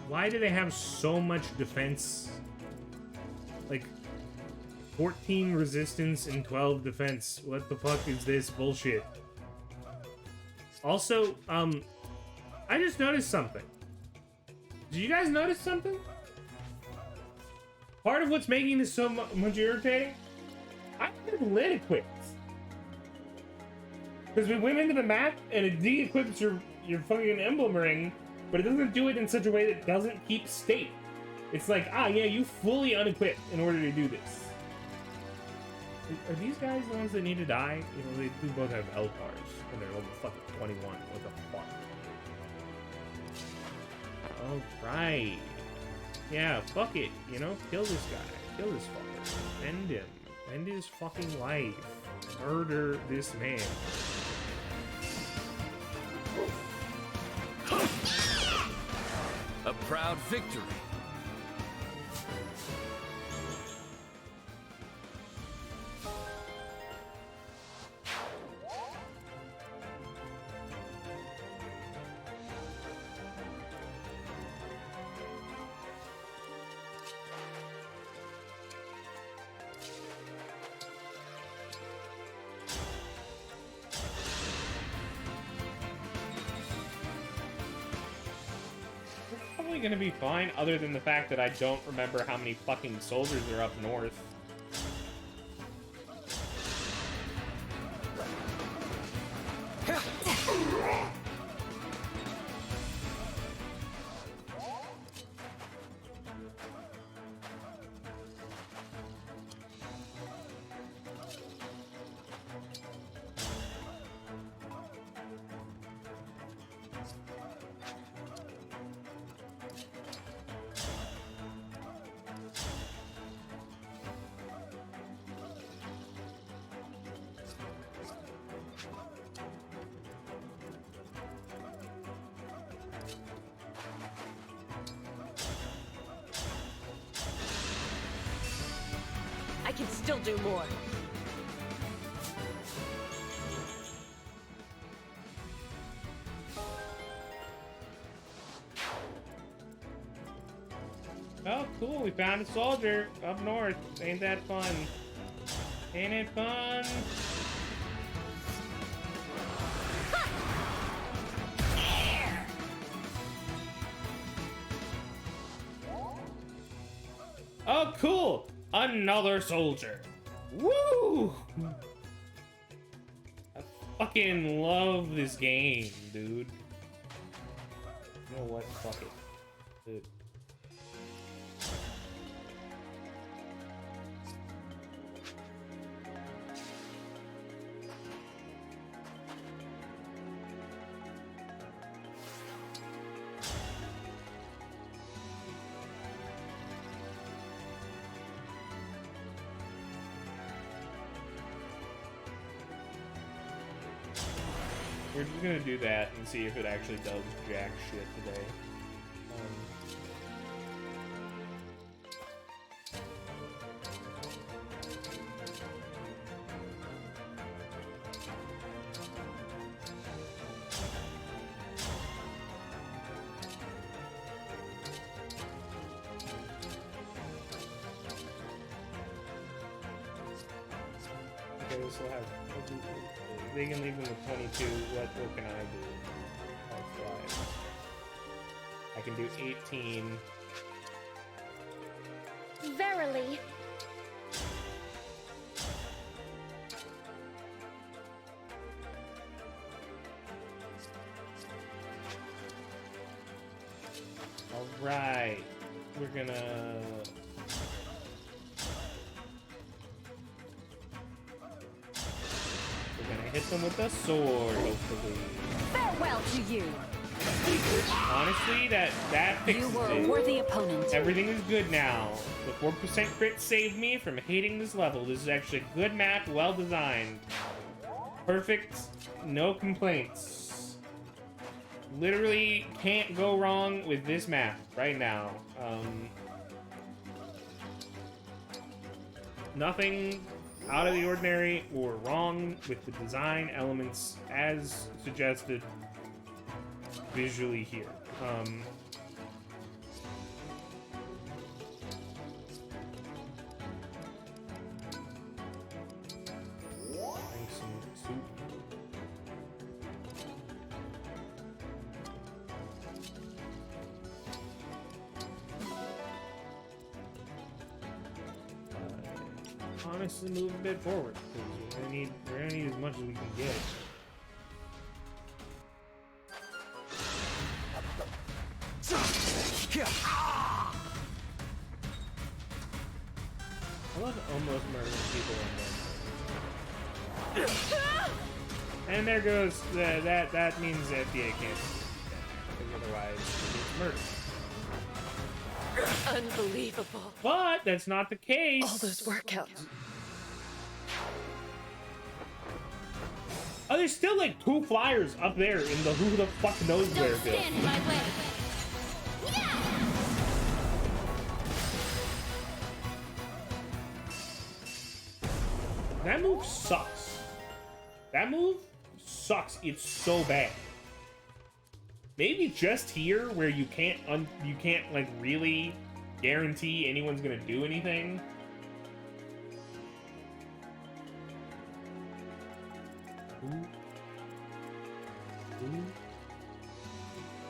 Why do they have so much defense? Like 14 resistance and 12 defense. What the fuck is this bullshit? Also, I just noticed something. Did you guys notice something? Part of what's making this so much irritating, I have lit equipped. Because we went into the map and it de-equips your fucking emblem ring, but it doesn't do it in such a way that doesn't keep state. It's like, ah, yeah, you fully unequipped in order to do this. Are these guys the ones that need to die? You know, they do both have L cars, and they're level fucking 21. What the fuck? Alright. Yeah, fuck it. You know, kill this guy. Kill this fucker. End him. End his fucking life. Murder this man. A proud victory. Gonna be fine, other than the fact that I don't remember how many fucking soldiers are up north. can still do more. Oh, cool. We found a soldier up north. Ain't that fun? Ain't it fun? Oh, cool! Another soldier. Woo! I fucking love this game, dude. You know what? Fuck it. Dude. We're just gonna do that and see if it actually does jack shit today. Okay, this will have. They can leave them with 22. What can I do? I'll fly. I can do 18. Verily. All right, we're gonna. Hit them with a sword, hopefully. Farewell to you. Honestly, that fixes You were it. a worthy opponent. Everything is good now. The 4% crit saved me from hating this level. This is actually a good map, well designed. Perfect, no complaints. Literally can't go wrong with this map right now. Nothing out of the ordinary or wrong with the design elements as suggested visually here. Honestly, move a bit forward because we're gonna need as much as we can get. I love almost murdering people in this. And there goes that means FDA can't. Because otherwise, it's murder. Unbelievable. But that's not the case. All those workouts. Oh, there's still like 2 flyers up there in the who the fuck knows where Don't stand in my way. That move sucks. That move sucks. It's so bad. Maybe just here where you can't like really guarantee anyone's gonna do anything.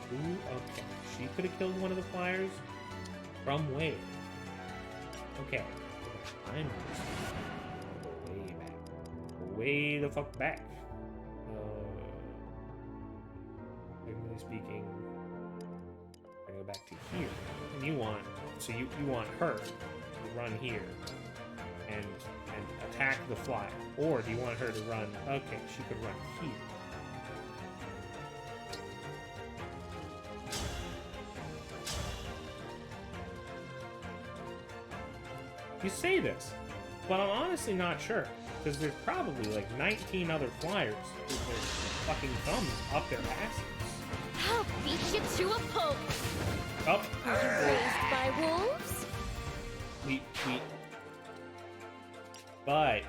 Ooh, okay. She could have killed one of the flyers. From where? Okay. I'm way back. Way the fuck back. Technically speaking, I go back to here. And you want her to run here and attack the flyer. Or do you want her to run? Okay, she could run here. You say this, but I'm honestly not sure. Because there's probably like 19 other flyers with their fucking thumbs up their asses. I'll beat you to a pulp. Oh. Are you raised by wolves? but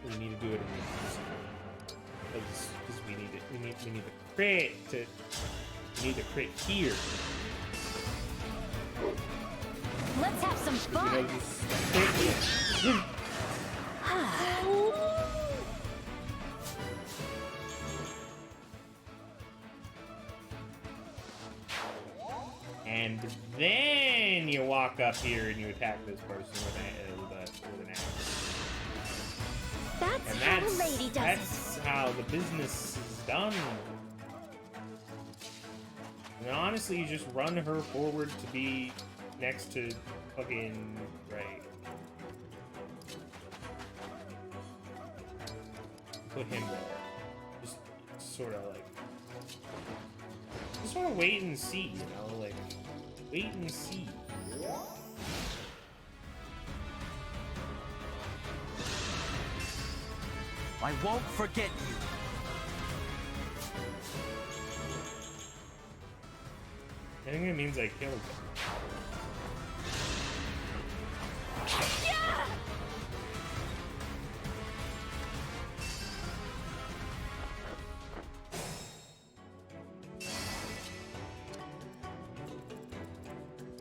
we need to do it in the because we need it. We need the crit to. We need the crit here. Let's have some fun. And then you walk up here and you attack this person with an axe. That's how a lady does That's how the business is done. And honestly, you just run her forward to be next to fucking Ray. Put him there. Just sort of like... Just sort of wait and see, you know? Like, wait and see. I won't forget you. I think it means I killed him. Yeah!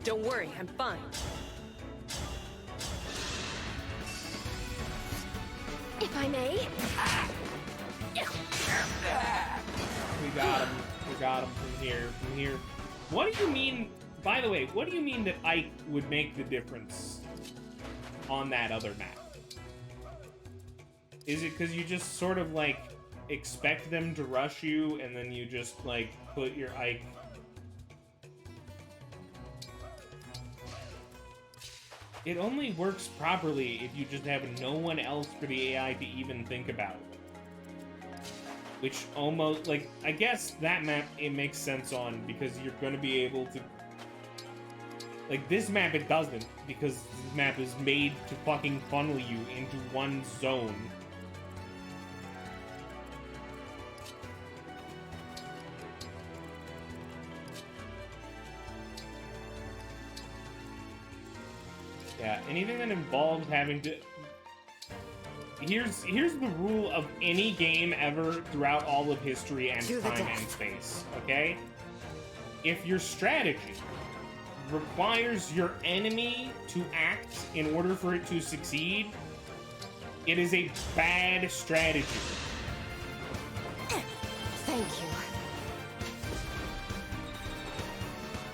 Don't worry, I'm fine. If I may. We got him. We got him from here. From here. What do you mean? By the way, what do you mean that Ike would make the difference on that other map? Is it because you just sort of like expect them to rush you and then you just like put your Ike? It only works properly if you just have no one else for the AI to even think about. Which almost, like, I guess that map it makes sense on because you're going to be able to... Like, this map it doesn't, because this map is made to fucking funnel you into one zone. Yeah, anything that involves having to... Here's the rule of any game ever throughout all of history and time and space, okay? If your strategy requires your enemy to act in order for it to succeed, it is a bad strategy. Thank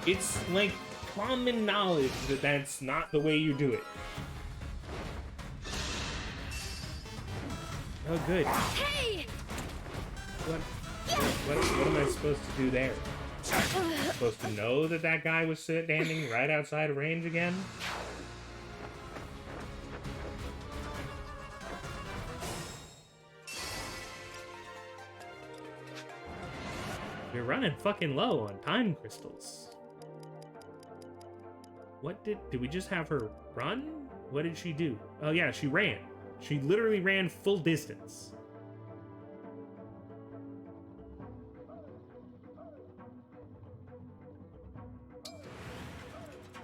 you. It's like common knowledge that that's not the way you do it. Oh, good. Hey! What am I supposed to do there? Supposed to know that that guy was standing right outside of range again? You're running fucking low on time crystals. What did we just have her run? What did she do? Oh yeah, she ran. She literally ran full distance.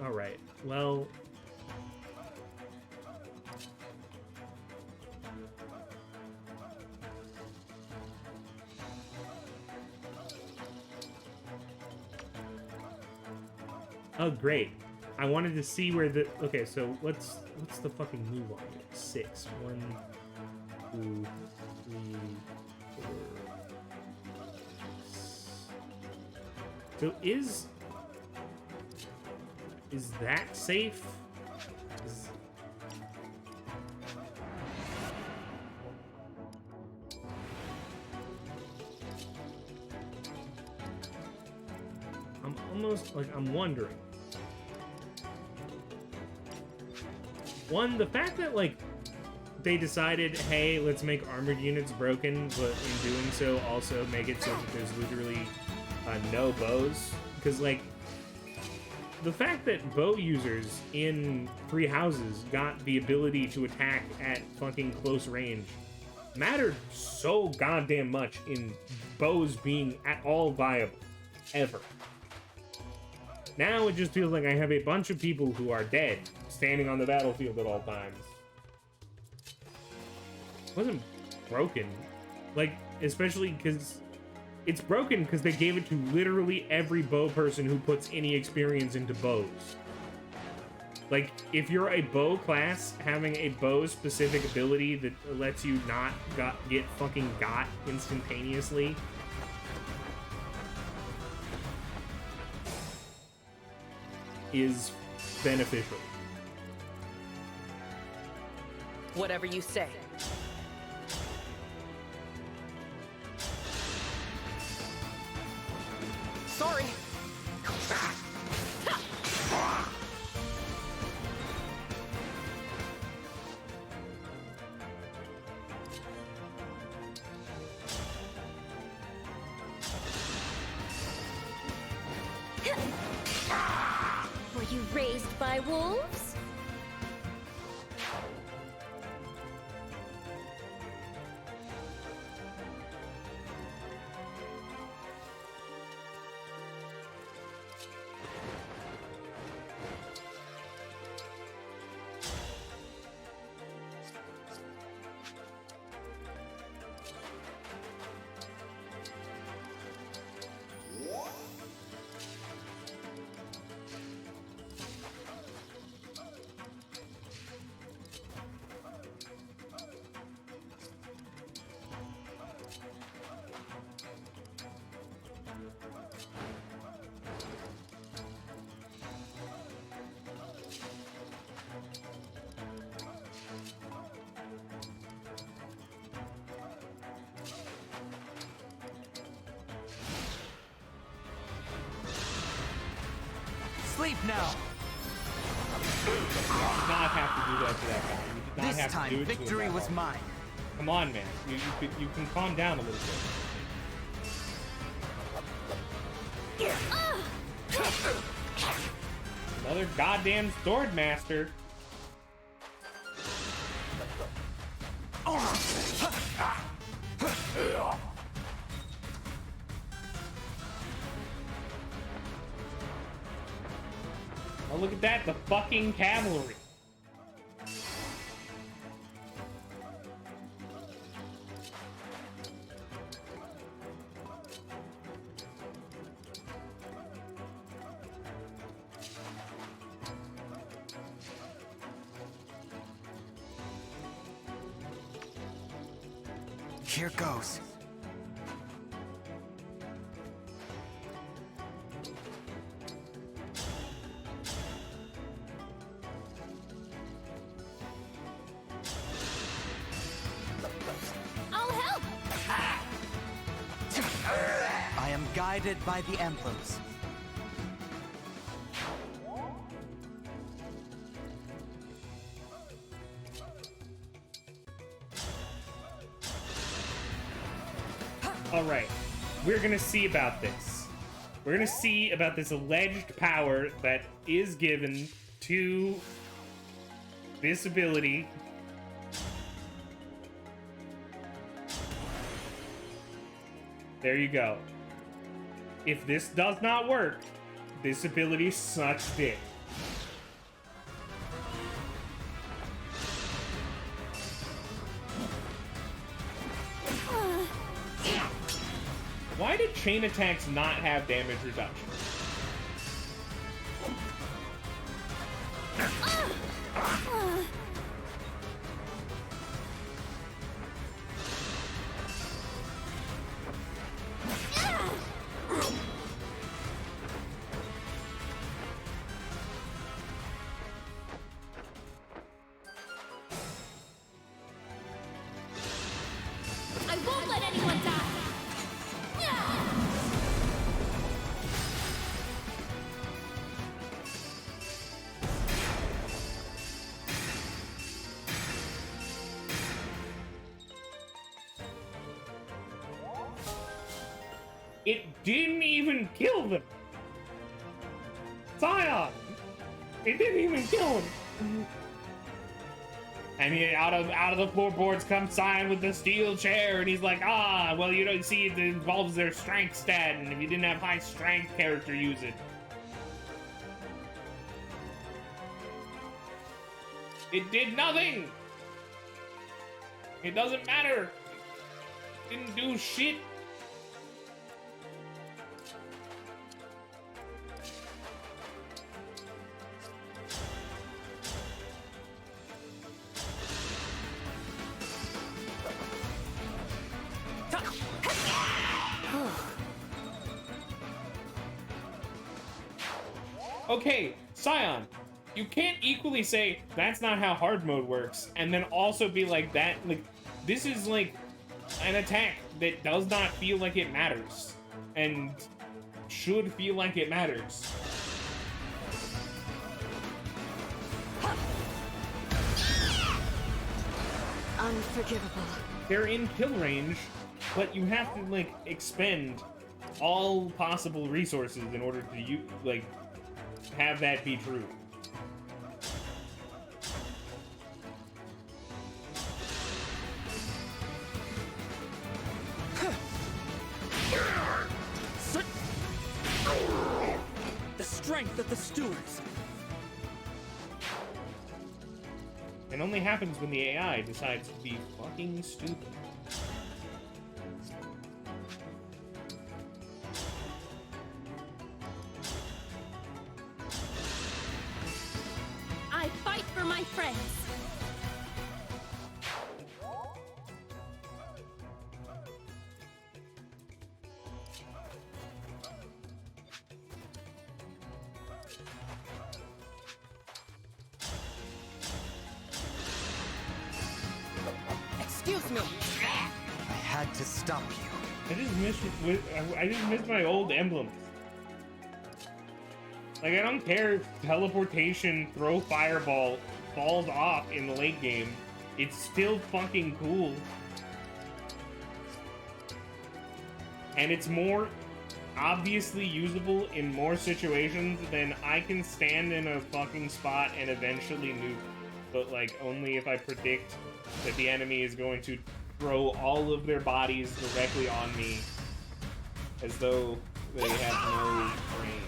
All right. Well, oh great. I wanted to see where the... Okay, so what's the fucking move on it? 6. 1, 2, 3, 4. So is that safe? I'm almost like I'm wondering. One, the fact that, like, they decided, hey, let's make armored units broken, but in doing so, also make it so that there's literally no bows. Because, like, the fact that bow users in Three Houses got the ability to attack at fucking close range mattered so goddamn much in bows being at all viable. Ever. Now it just feels like I have a bunch of people who are dead, standing on the battlefield at all times. wasn't broken. Like, especially because it's broken because they gave it to literally every bow person who puts any experience into bows. Like, if you're a bow class, having a bow-specific ability that lets you not get fucking got instantaneously is beneficial. Whatever you say. Sorry. Were you raised by wolves? Sleep now. You did not have to do that to that guy. You did not This have time, to do it victory to him that was hard. mine. Come on, man. You can calm down a little bit. Another goddamn sword master. Oh, look at that, the fucking cavalry. Here goes. I'll help! I am guided by the emblems. All right, we're gonna see about this. We're gonna see about this alleged power that is given to this ability. There you go. If this does not work, this ability sucks dick. Why did chain attacks not have damage reduction? I won't let anyone die! It didn't even kill them. Zion! It didn't even kill him. And he, out of the floorboards comes Zion with the steel chair, and he's like, ah, well, you don't see, it involves their strength stat, and if you didn't have high strength character, use it. It did nothing. It doesn't matter. Didn't do shit. Okay, Scion, you can't equally say that's not how hard mode works, and then also be like that. Like, this is like an attack that does not feel like it matters, and should feel like it matters. Unforgivable. They're in kill range, but you have to like expend all possible resources in order to have that be true. The strength of the stewards. It only happens when the AI decides to be fucking stupid. I fight for my friends. Excuse me. I had to stop you. I just missed my old emblems. Like, I don't care if teleportation, throw fireball, falls off in the late game. It's still fucking cool. And it's more obviously usable in more situations than I can stand in a fucking spot and eventually nuke. But, like, only if I predict that the enemy is going to throw all of their bodies directly on me as though they have no brain.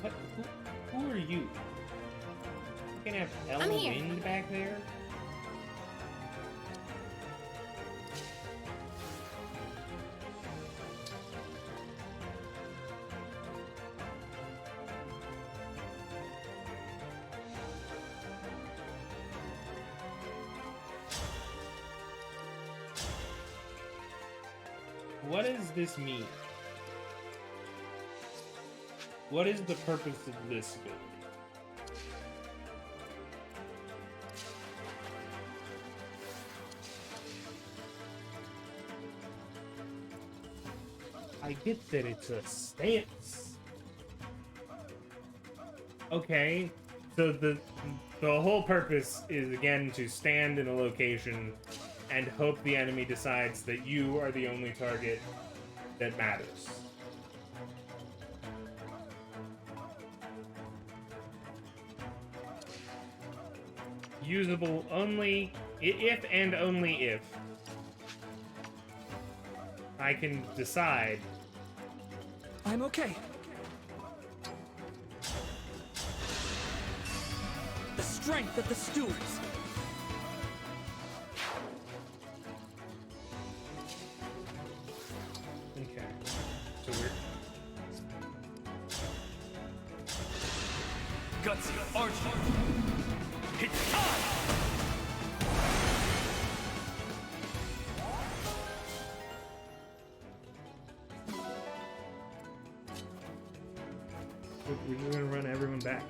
What? Who are you? You can have I'm here. Wind back there? What does this mean? What is the purpose of this ability? I get that it's a stance. Okay, so the whole purpose is again to stand in a location and hope the enemy decides that you are the only target that matters. Usable only if and only if I can decide. I'm okay. The strength of the stewards. Okay. So we're Gutsy Archer. It's time! we're just gonna run everyone back.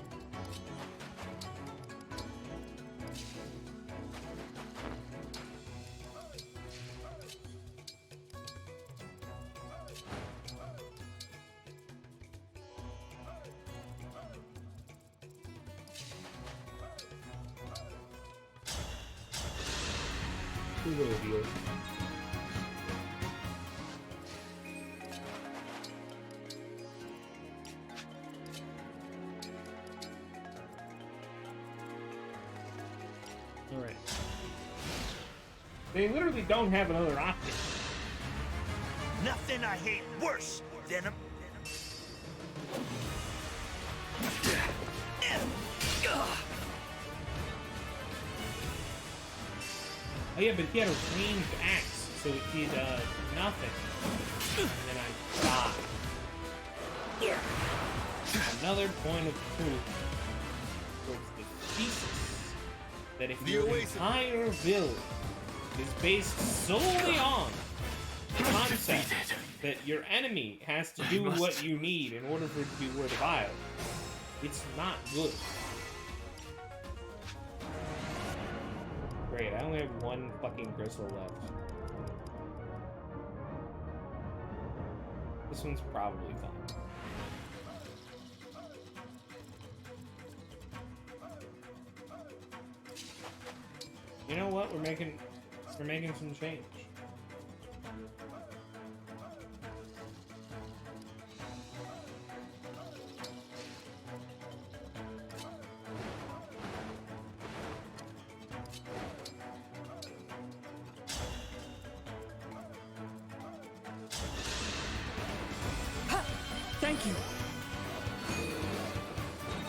proverbial. Alright. They literally don't have another option. Nothing I hate worse than a... Oh yeah, but he had a ranged axe, so it did nothing. And then I died. Another point of proof towards the thesis that if your entire build is based solely on the concept that your enemy has to do what you need in order for it to be worthwhile, it's not good. Great, I only have one fucking crystal left. This one's probably fine. You know what? We're making some change. Thank you.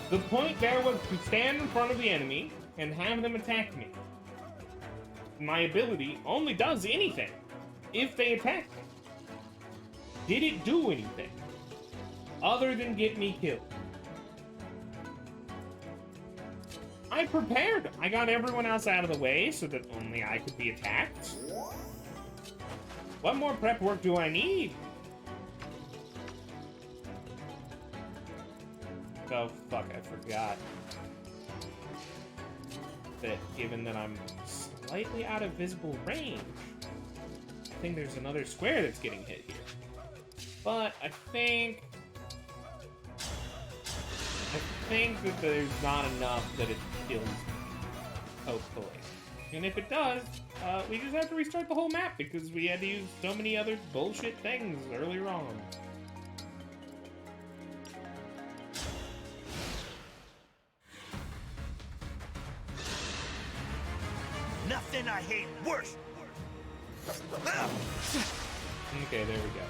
The point there was to stand in front of the enemy and have them attack me. My ability only does anything if they attack me. Did it do anything other than get me killed? I prepared. I got everyone else out of the way so that only I could be attacked. What more prep work do I need? Oh, fuck, I forgot that given that I'm slightly out of visible range, I think there's another square that's getting hit here. But I think that there's not enough that it kills hopefully. And if it does, we just have to restart the whole map because we had to use so many other bullshit things earlier on. Nothing I hate worse. Okay, there we go.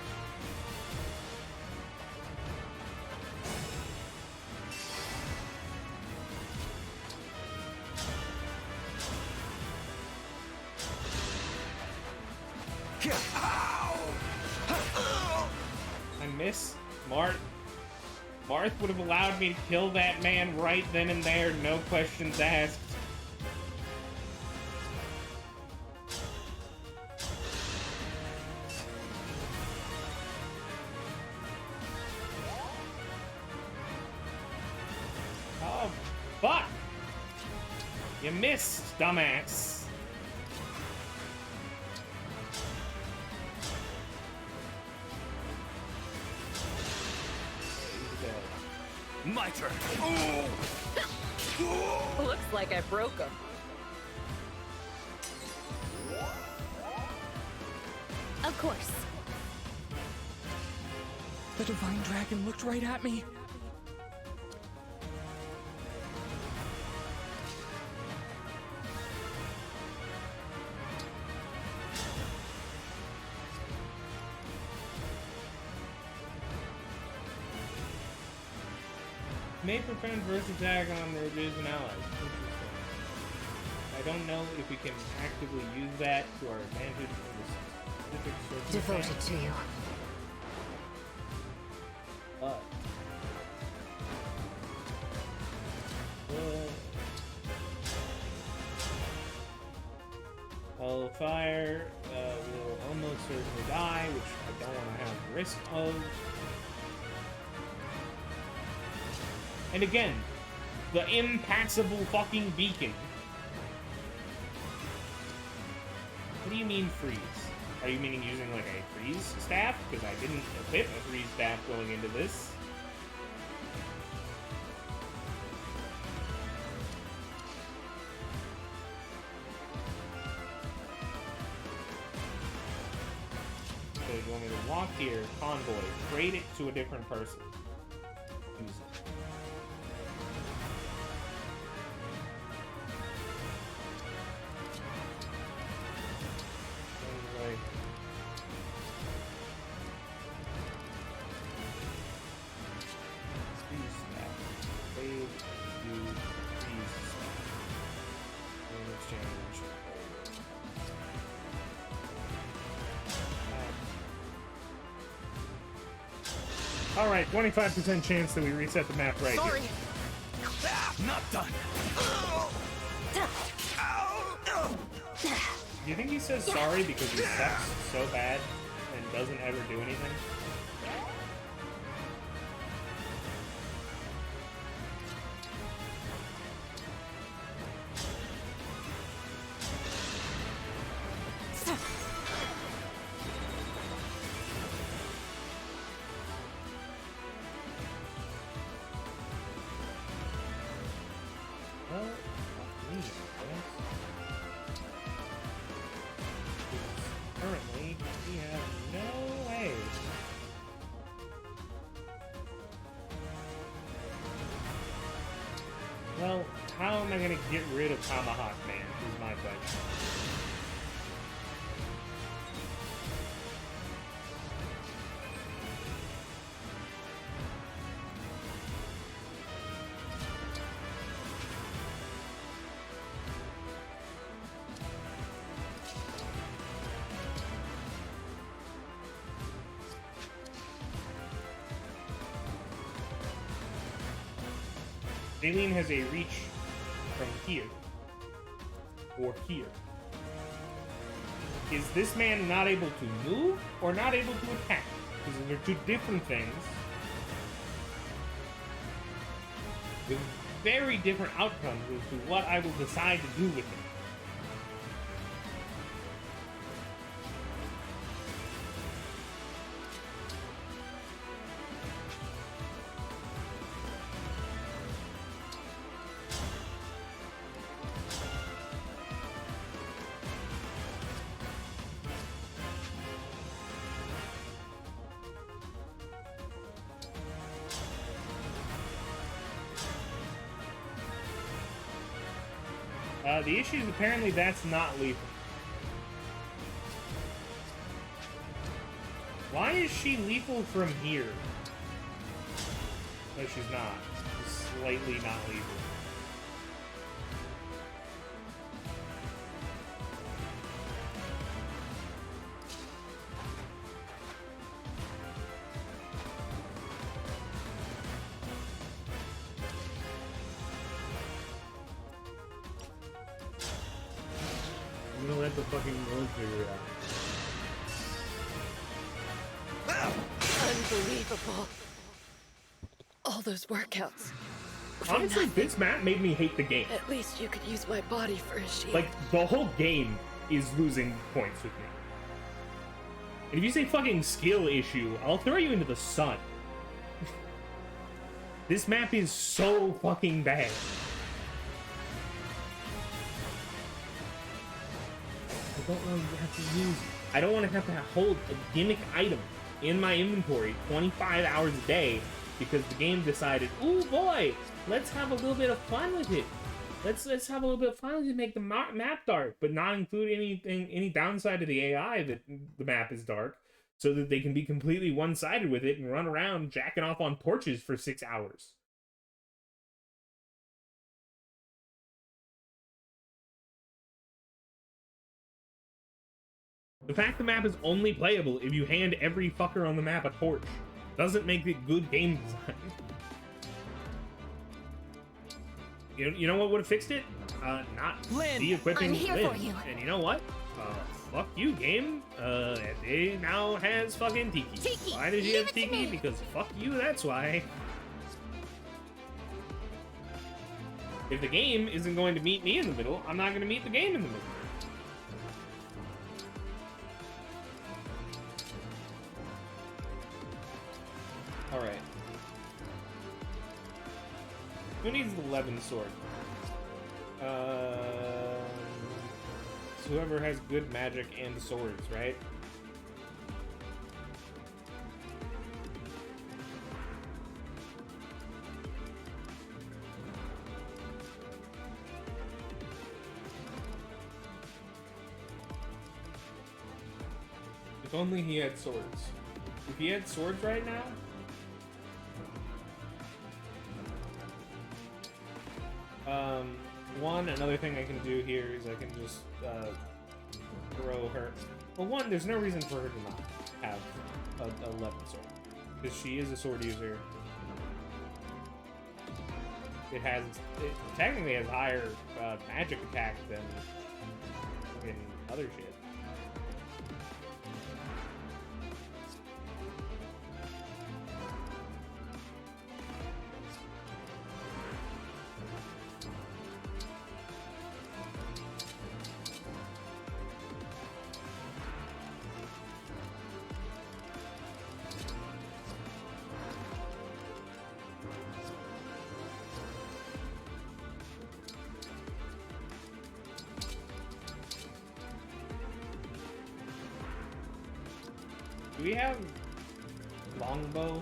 I miss Marth. Marth would have allowed me to kill that man right then and there, no questions asked. Oh, fuck! You missed, dumbass. My turn. Looks like I broke him. Of course. The Divine Dragon looked right at me. May prevent first attack on the adjacent allies. Interesting. I don't know if we can actively use that to our advantage in this specific circumstance. Devoted to you. But Hellfire will almost certainly die, which I don't want to have the risk of. And again, the impassable fucking beacon. What do you mean freeze? Are you meaning using like a freeze staff? Because I didn't equip a freeze staff going into this. You want me to walk here, convoy, trade it to a different person. Use it. Anyway. Freeze that. Trade you freeze that. In exchange. Alright, 25% chance that we reset the map right Sorry. here. Not done. Do you think he says sorry because he sucks so bad and doesn't ever do anything? Currently, we have no way. Well, how am I gonna get rid of Tomahawk Man, is my question. Aileen has a reach from here. Or here. Is this man not able to move or not able to attack? Because they're two different things. With very different outcomes as to what I will decide to do with it. The issue is apparently that's not lethal. Why is she lethal from here? No, she's not. She's slightly not lethal. I'm gonna let the fucking world figure it out. Unbelievable. All those workouts. Honestly, this map made me hate the game. At least you could use my body for a shield. Like, the whole game is losing points with me. And if you say fucking skill issue, I'll throw you into the sun. This map is so fucking bad. I don't want to have to use. I don't want to have to hold a gimmick item in my inventory 25 hours a day because the game decided, oh boy, let's have a little bit of fun with it. Let's have a little bit of fun with it, make the map dark, but not include any downside to the AI that the map is dark, so that they can be completely one-sided with it and run around jacking off on porches for 6 hours. The fact the map is only playable if you hand every fucker on the map a torch doesn't make it good game design. You know what would have fixed it? Not de-equipping I'm here Lynn. for you. And you know what? Fuck you, game. It now has fucking Tiki. Tiki, Why does she give have it to Tiki? me. Because fuck you, that's why. If the game isn't going to meet me in the middle, I'm not going to meet the game in the middle. Alright. Who needs the 11 sword? It's whoever has good magic and swords, right? If only he had swords. If he had swords right now... Another thing I can do here is I can just, throw her... Well, one, there's no reason for her to not have a weapon sword. Because she is a sword user. It technically has higher, magic attack than fucking other shit. Do we have longbow?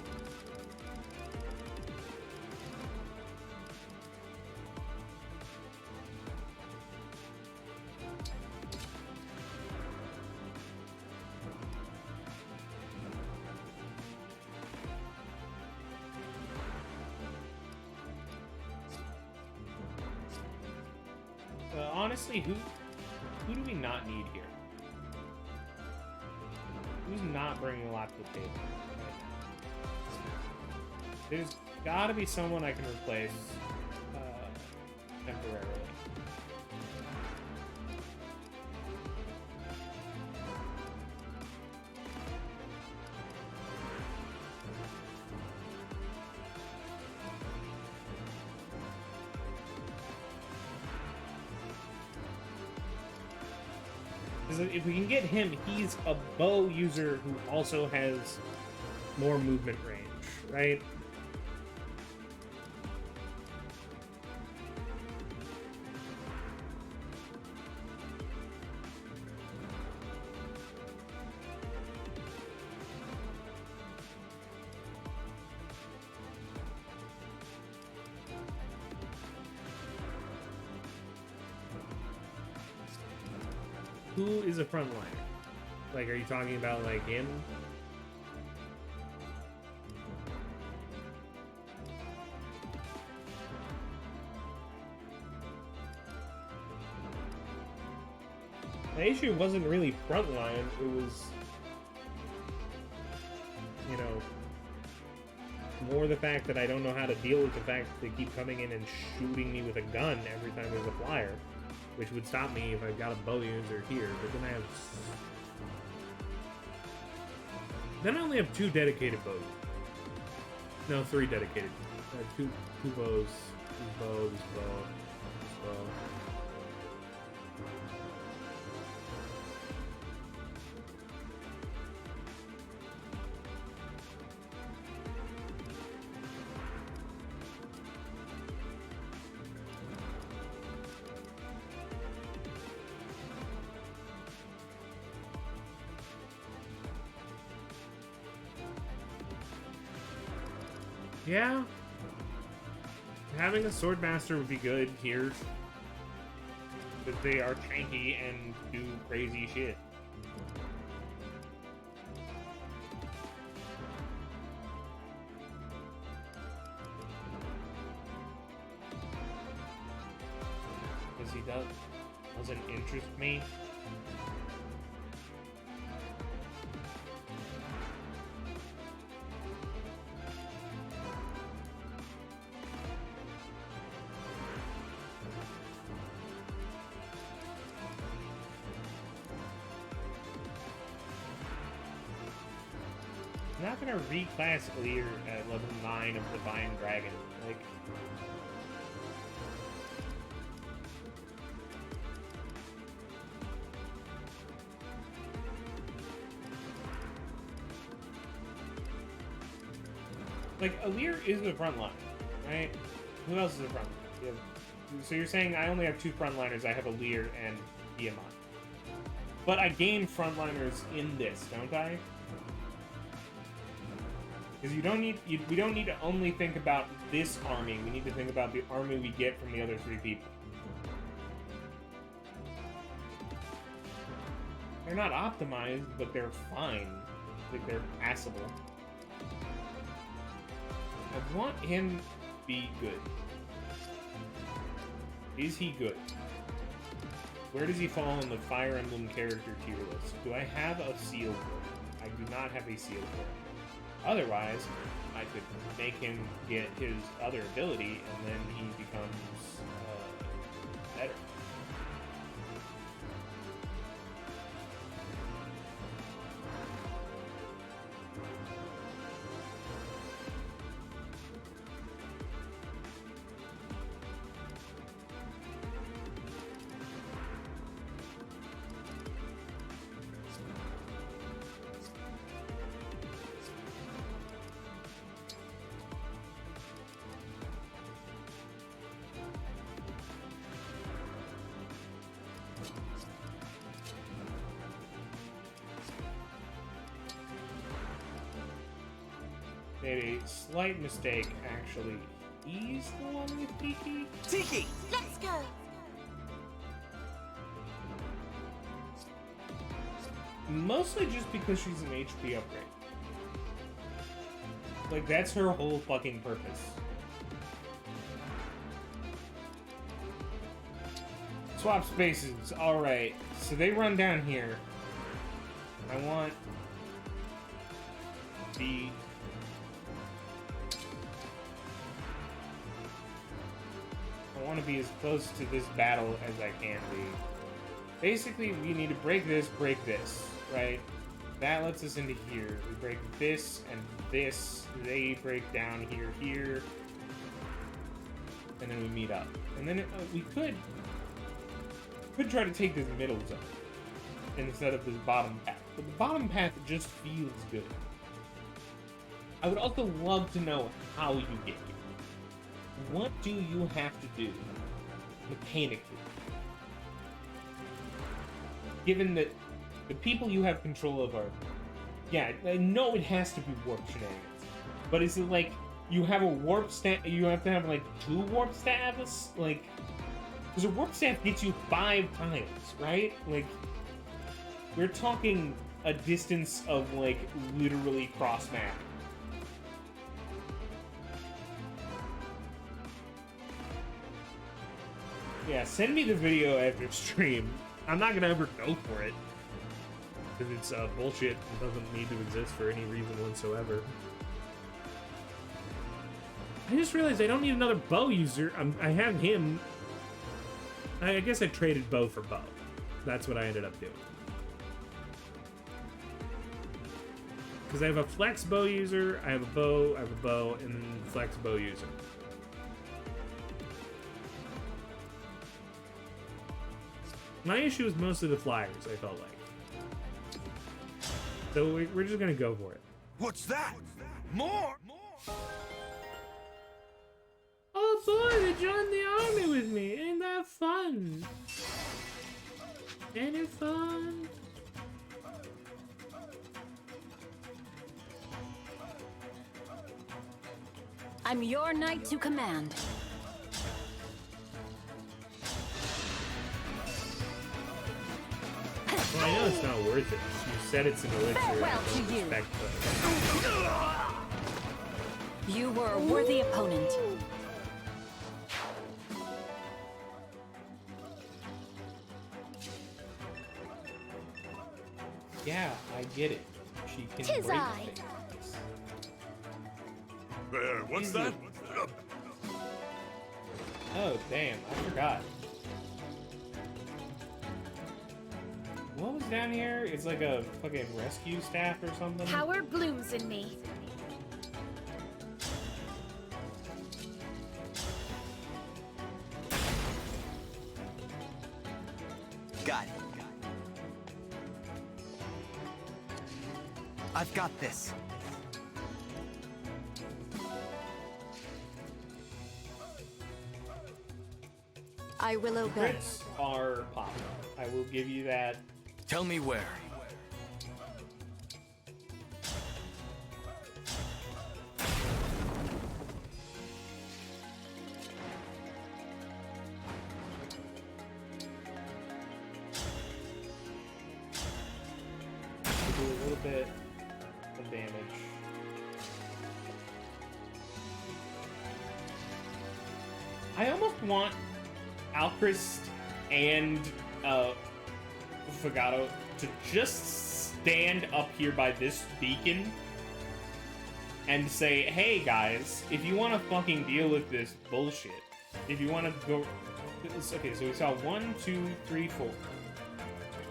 Honestly, who do we not need here? Who's not bringing a lot to the table right now? There's gotta be someone I can replace temporarily. If we can get him, he's a bow user who also has more movement range, right? Who is a frontliner? Like, are you talking about, like, him? The issue wasn't really frontline, it was, you know, more the fact that I don't know how to deal with the fact that they keep coming in and shooting me with a gun every time there's a flyer. Which would stop me if I've got a bow user here, but then I only have 2 dedicated bows. No, 3 dedicated. I have two bows. This bow, this bow, this bow. Yeah. Having a swordmaster would be good here. But they are tanky and do crazy shit. Because he doesn't interest me. I'm not gonna reclass Lear at level 9 of Divine Dragon. Like, Alir is the front line, right? Who else is the front line? So you're saying I only have 2 frontliners. I have Alir and Tiamat. But I gain frontliners in this, don't I? Because we don't need to only think about this army. We need to think about the army we get from the other 3 people. They're not optimized, but they're fine. Like, they're passable. I want him to be good. Is he good? Where does he fall on the Fire Emblem character tier list? Do I have a seal for him? I do not have a seal for him. Otherwise, I could make him get his other ability, and then he becomes better. Made a slight mistake, actually. He's the one with Tiki? Tiki! Let's go! Mostly just because she's an HP upgrade. Like, that's her whole fucking purpose. Swap spaces. Alright. So they run down here. I want the... I want to be as close to this battle as I can be. Basically, we need to break this, right? That lets us into here. We break this and this. They break down here, and then we meet up. And then we could try to take this middle zone instead of this bottom path. But the bottom path just feels good. I would also love to know how you get here. What do you have to do mechanically? Given that the people you have control of are... Yeah, I know it has to be warp shenanigans. But is it like you have a warp staff... You have to have like 2 warp staffs? Like... Because a warp staff gets you 5 times, right? Like... We're talking a distance of like literally cross map. Yeah, send me the video after stream. I'm not gonna ever go for it. Because it's bullshit. It doesn't need to exist for any reason whatsoever. I just realized I don't need another bow user. I have him. I guess I traded bow for bow. That's what I ended up doing. Because I have a flex bow user, I have a bow, and then flex bow user. My issue is mostly the flyers, I felt like. So we're just gonna go for it. What's that? More? Oh boy, they joined the army with me. Ain't that fun? Ain't it fun? I'm your knight to command. Well, I know it's not worth it. You said it's an elixir. Farewell to you. You were a worthy opponent. Yeah, I get it. She can Tis break I. things. What's that? Oh, damn. I forgot. What was down here? It's like a fucking rescue staff or something? Power blooms in me. Got it. I've got this. I will obey. Crits are popping. I will give you that. Tell me where. a little bit of damage. I almost want Alchrist and Fagato to just stand up here by this beacon and say, hey guys, if you want to fucking deal with this bullshit, if you want to go... Okay, so we saw 1, 2, 3, 4,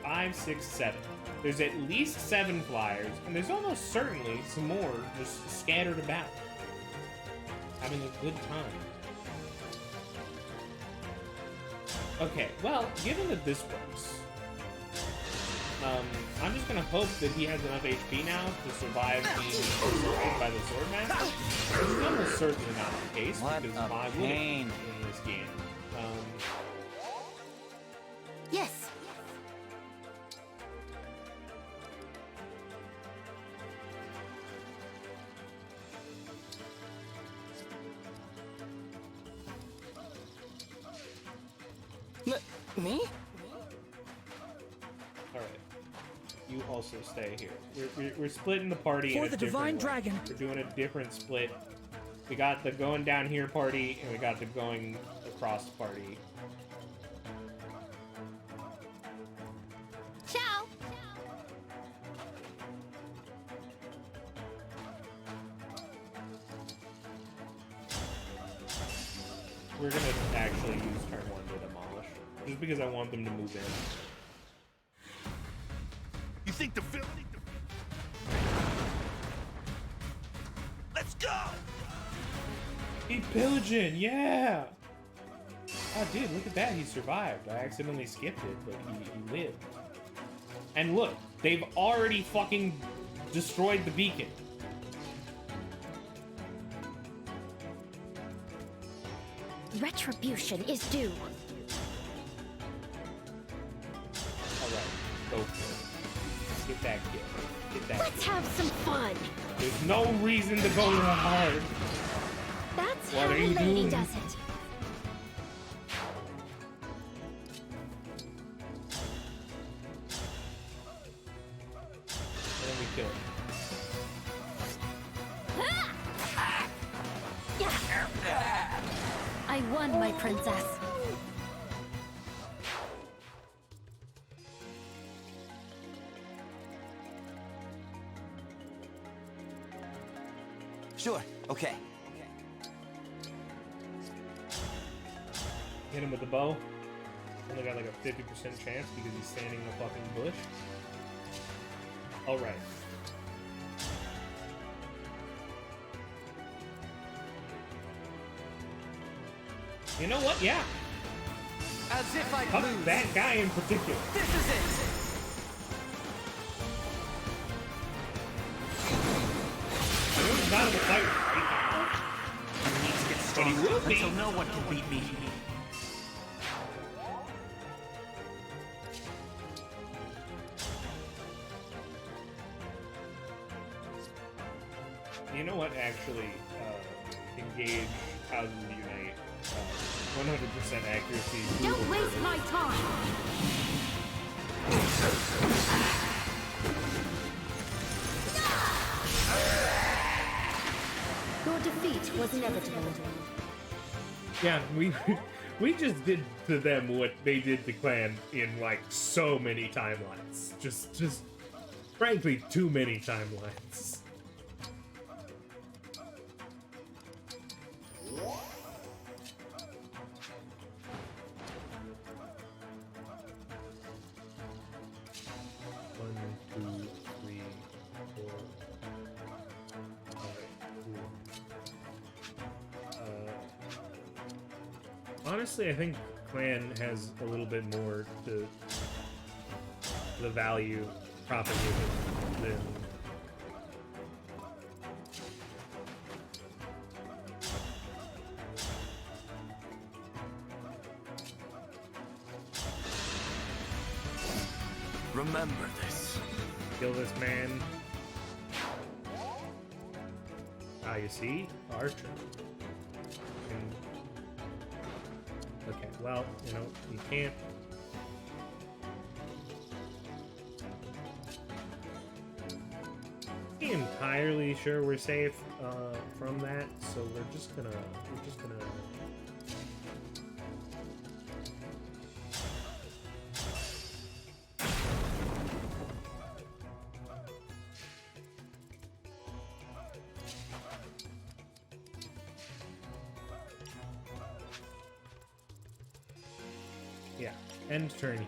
5, 6, 7. There's at least 7 flyers, and there's almost certainly some more just scattered about, having a good time. Okay, well, given that this works, I'm just gonna hope that he has enough HP now to survive being destroyed by the sword master. Which is almost certainly not the case, because why would it in this game? Yes. Me? Alright. You also stay here. We're splitting the party For in a the different Divine way. Dragon. We're doing a different split. We got the going down here party, and we got the going across party. Ciao. We're gonna actually use turn 1 to demolish. Just because I want them to move in. You think the film? Let's go! Keep pillaging, yeah! Oh, dude, look at that. He survived. I accidentally skipped it, but he lived. And look, they've already fucking destroyed the beacon. Retribution is due. Alright, go for it. Get that kill. Get that Let's kill. have some fun. There's no reason to go that hard. That's What how are a you lady doing? does it. And then we kill it. I won, my princess. Sure, okay. Hit him with the bow. Only got like a 50% chance because he's standing in a fucking bush. Alright. You know what? Yeah. As if I Fuck lose. that guy in particular. This is it. I know he's not in the fight right now. I need to get But stronger he will be. until no one can beat me. You know what? Actually, engage Houses Unite. 100% accuracy. Don't waste my time. Your defeat was inevitable. Yeah, we just did to them what they did to Clan in like so many timelines. Just frankly too many timelines. One, two, three, four. Alright, cool. Honestly, I think Clan has a little bit more to the value proposition than Remember this. kill this man. Ah, you see? Archer. And... okay, well, you know, you can't... entirely sure we're safe from that, so we're just gonna yeah, end turn here.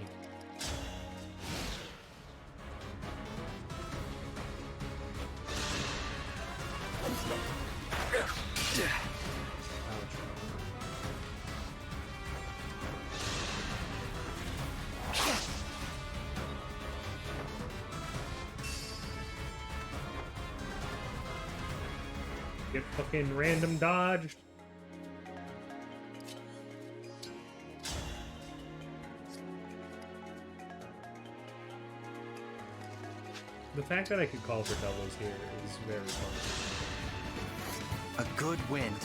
Get fucking random dodged. The fact that I could call for doubles here is very fun. A good wind.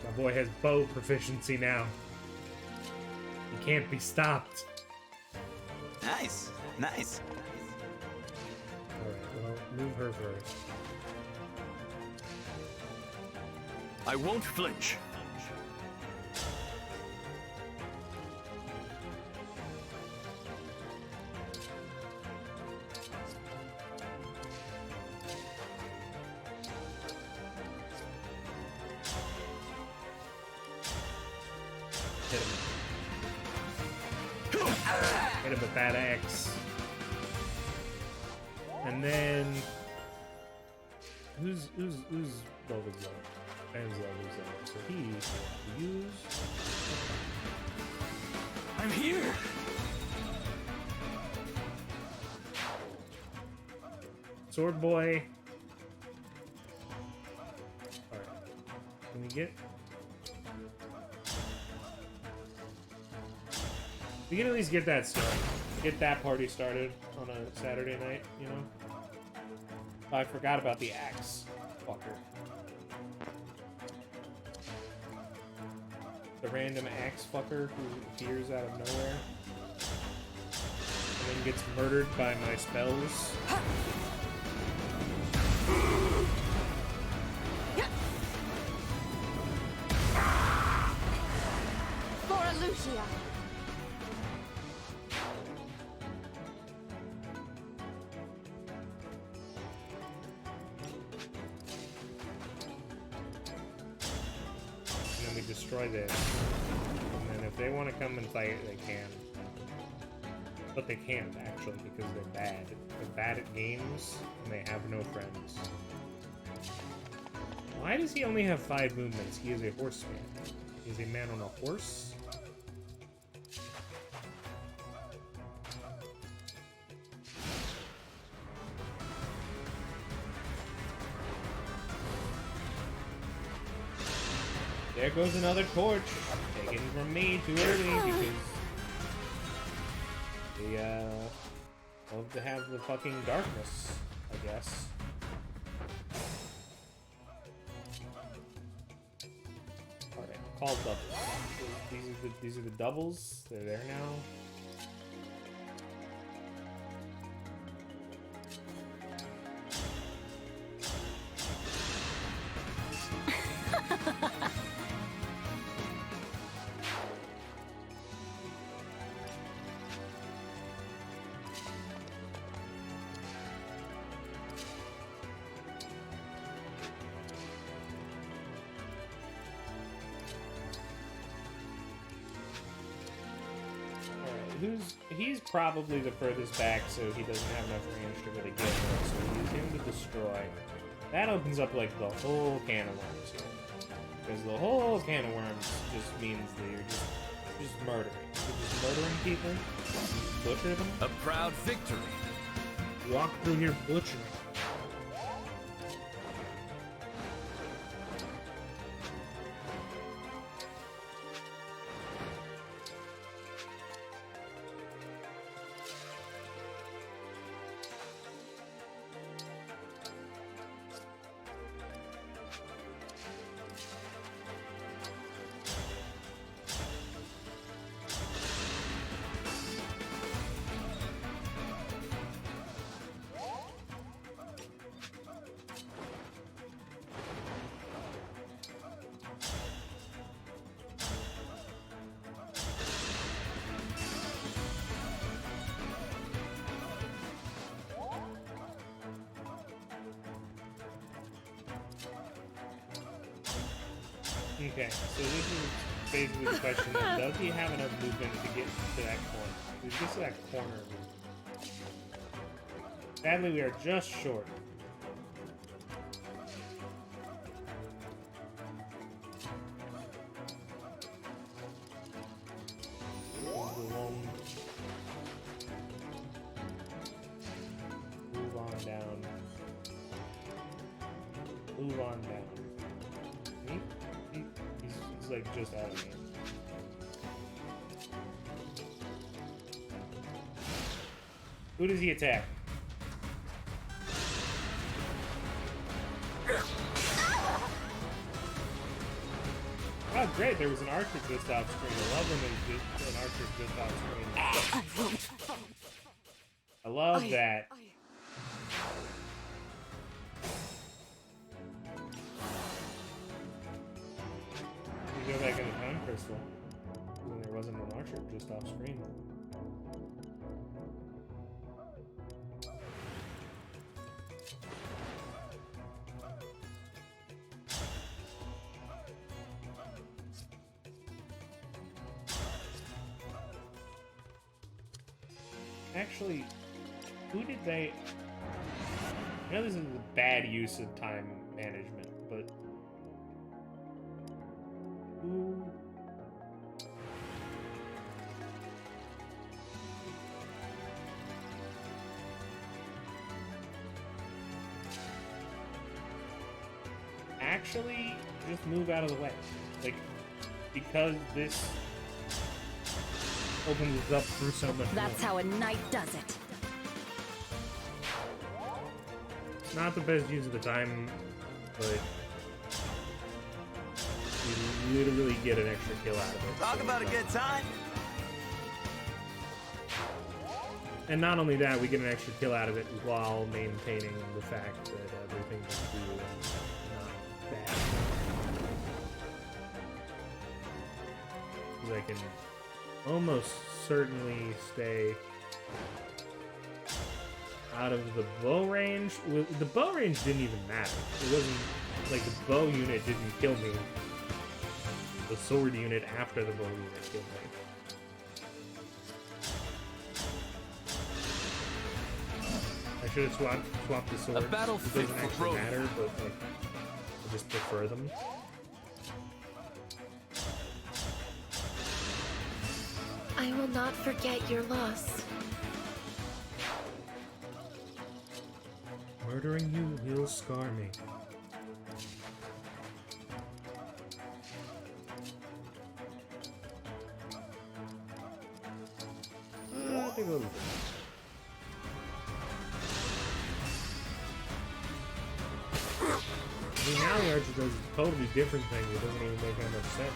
My boy has bow proficiency now. He can't be stopped. Nice. Nice. Alright, well, move her first. I won't flinch. Hit him. Hit him with that axe. And then who's Logan's low? Ben's low, who's low. So he will use. I'm here. Sword boy. Alright. Can we get? We can at least get that started. Get that party started on a Saturday night, you know? Oh, I forgot about the axe. Fucker. The random axe fucker who appears out of nowhere. And then gets murdered by my spells. For Lucia. And then we destroy this. And then if they want to come and fight, they can. But they can't, actually, because they're bad. They're bad at games, and they have no friends. Why does he only have 5 movements? He is a horseman. He is a man on a horse? There goes another torch. Taken from me too early because they love to have the fucking darkness, I guess. Alright, call doubles. These are the doubles. They're there now. He's probably the furthest back, so he doesn't have enough range to really get him. So we use him to destroy. That opens up like the whole can of worms here, because the whole can of worms just means that you're just murdering. You're just murdering people, butcher them. A proud victory. Walk through here butchering. Okay, so this is basically the question then. Does he have enough movement to get to that corner? If he gets to that corner, sadly we are just short. Move on down. Move on down. He's like just out of here. Who does he attack? Oh, great! There was an archer just off screen. I love when there's an archer just off screen. I love that. We go back in the time crystal when there wasn't an archer just off screen. Actually, who did they... I know this is a bad use of time management, but... Who... Actually, just move out of the way. Like, because this... opens us up through so much That's more. how a knight does it. Not the best use of the time, but you literally get an extra kill out of it. Talk about a good time. And not only that, we get an extra kill out of it while maintaining the fact that everything is cool and not bad. Because I can almost certainly stay out of the bow range. The bow range didn't even matter. It wasn't like the bow unit didn't kill me. The sword unit after the bow unit killed me. I should have swapped the swords. A battle It fit doesn't for actually Brody. matter, but like, I just prefer them. I will not forget your loss. Murdering you will scar me. I think a little bit. I mean, now the archer does a totally different thing that doesn't even make that much sense.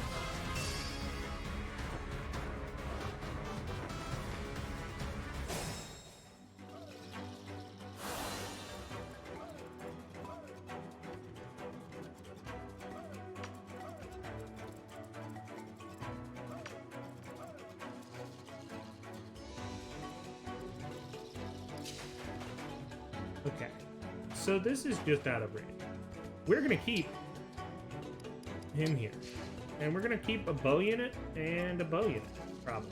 Okay, so this is just out of range. We're gonna keep him here, and we're gonna keep a bow unit and a bow unit, probably.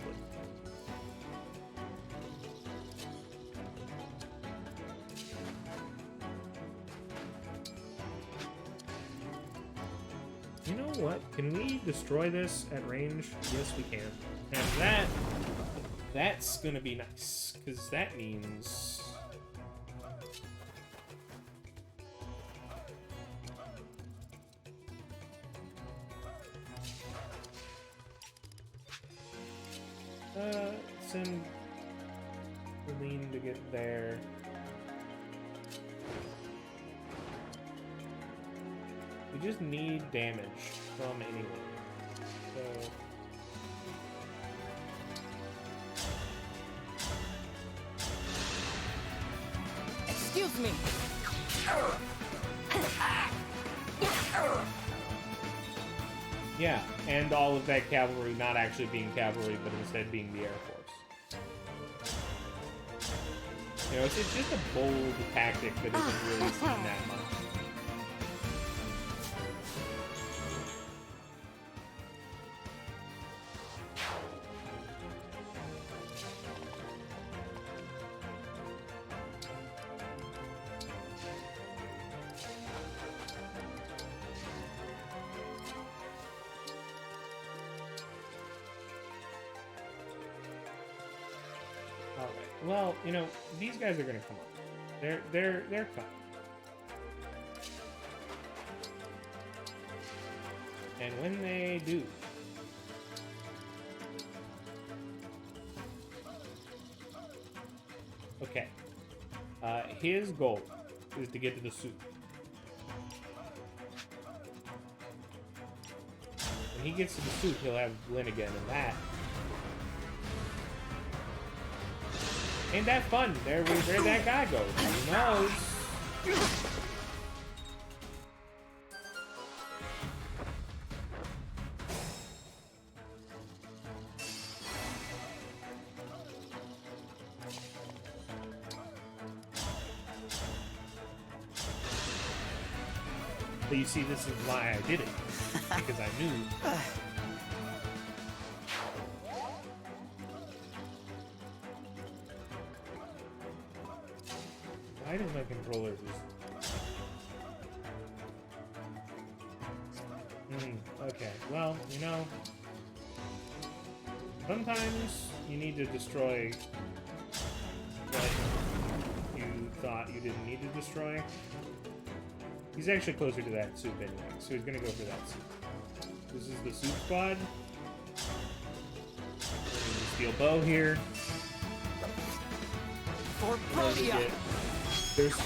You know what? Can we destroy this at range? Yes, we can. And that's gonna be nice, because that means... send Celine to get there. We just need damage from anyone. So... Excuse me. Yeah, and all of that cavalry not actually being cavalry, but instead being the Air Force. You know, it's just a bold tactic that isn't really seen that much. Well, you know, these guys are gonna come up. They're coming. And when they do, okay. His goal is to get to the soup. When he gets to the soup, he'll have Lynn again, and that ain't that fun. Where'd that guy go? Who knows? But you see, this is why I did it. Because I knew. Why does my controller just... okay, well, you know... Sometimes you need to destroy what you thought you didn't need to destroy. He's actually closer to that soup anyway, so he's gonna go for that soup. This is the soup squad. Steel bow here. For Brodia! There's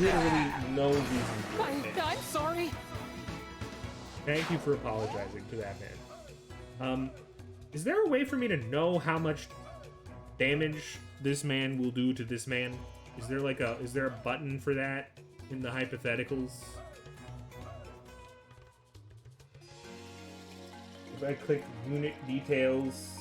literally no reason for it. I'm sorry. Thank you for apologizing to that man. Is there a way for me to know how much damage this man will do to this man? Is there a button for that in the hypotheticals? If I click unit details...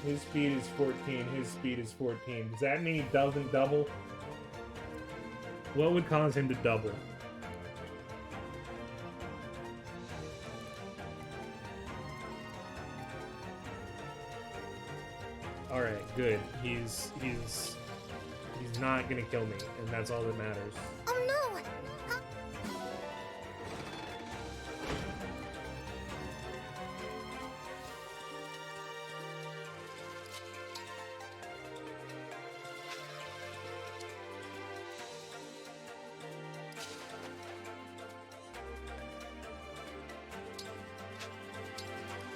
His speed is 14, his speed is 14. Does that mean he doesn't double? What would cause him to double? Alright, good. He's not gonna kill me, and that's all that matters. Oh no!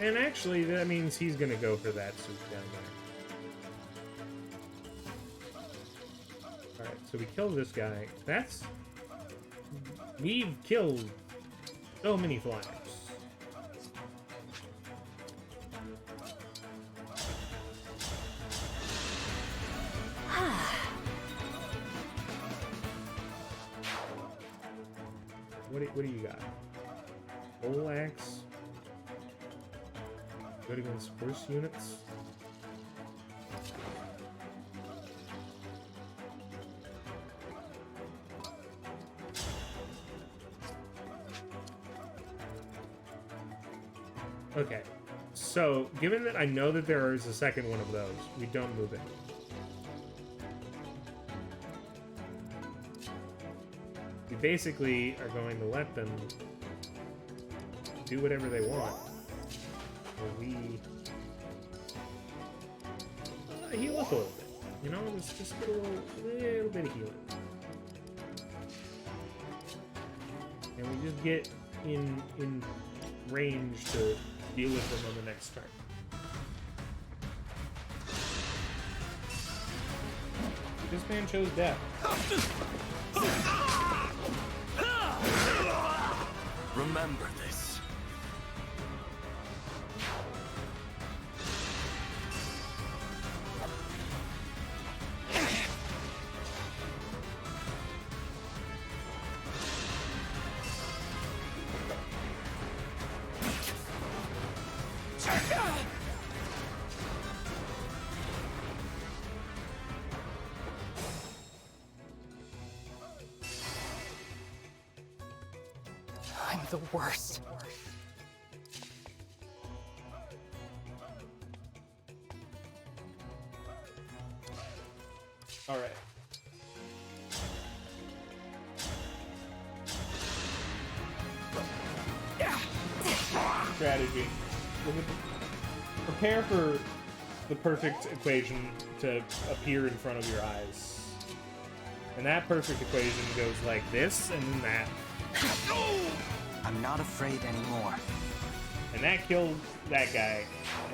And actually, that means he's gonna go for that soup down there. Alright, so we kill this guy. We've killed so many flyers. What do you got? Pole axe? Good against horse units? Okay, so given that I know that there is a second one of those, we don't move it. We basically are going to let them do whatever they want. Or we heal up a little bit. You know, let's just get a little bit of healing. And we just get in range to deal with them on the next turn. This man chose death. Remember this. are the worst. All right. Strategy. Prepare for the perfect equation to appear in front of your eyes. And that perfect equation goes like this and then that. I'm not afraid anymore. And that killed that guy.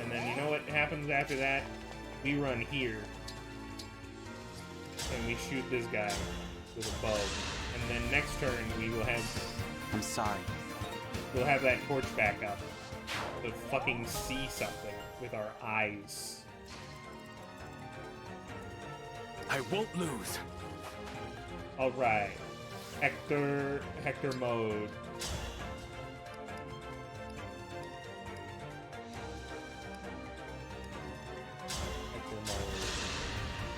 And then you know what happens after that? We run here. And we shoot this guy with a bow. And then next turn we will have... I'm sorry. We'll have that torch back up to fucking see something with our eyes. I won't lose. Alright. Hector mode. Hector mode.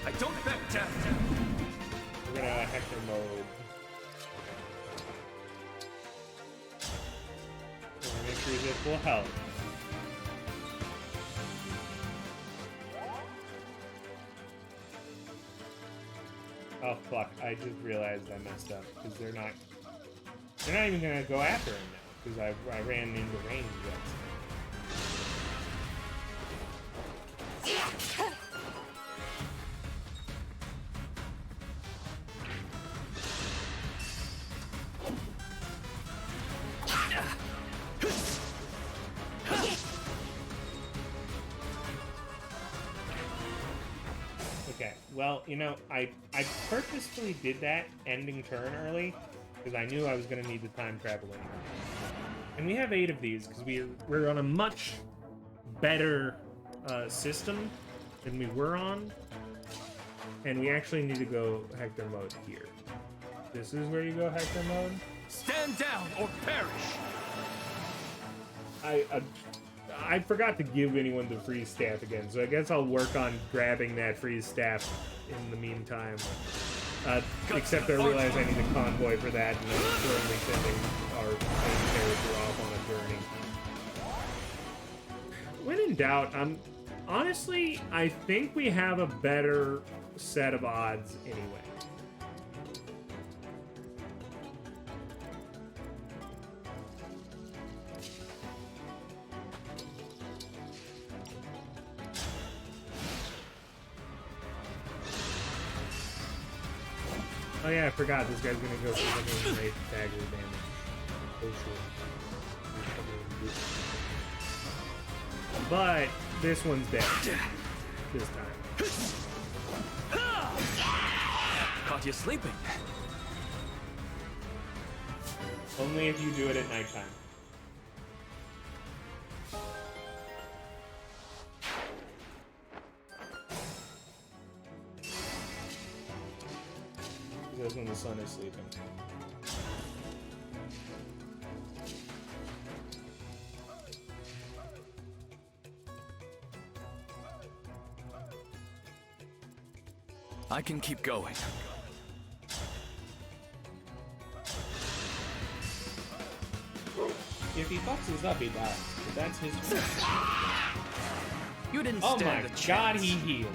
I don't bet death. We're gonna Hector mode. We're gonna make sure he's at full health. Oh fuck, I just realized I messed up, because they're not even gonna go after him now, because I ran into range yet. Okay, well, you know, I purposefully did that ending turn early because I knew I was going to need the time travel anyway. And we have 8 of these because we're on a much better system than we were on. And we actually need to go Hector mode here. This is where you go Hector mode. Stand down or perish. I forgot to give anyone the freeze staff again, so I guess I'll work on grabbing that freeze staff in the meantime. Except I realize I need a convoy for that, and I'm currently sending our main character off on a journey. When in doubt, honestly, I think we have a better set of odds anyway. Oh yeah, I forgot this guy's gonna go for the great dagger damage. Oh shit. But this one's dead. This time. Caught you sleeping. Only if you do it at nighttime. Because when the sun is sleeping. I can keep going. If he fucks this up, he dies. But that's his fault. You didn't Oh stand my a chance. god, he heals.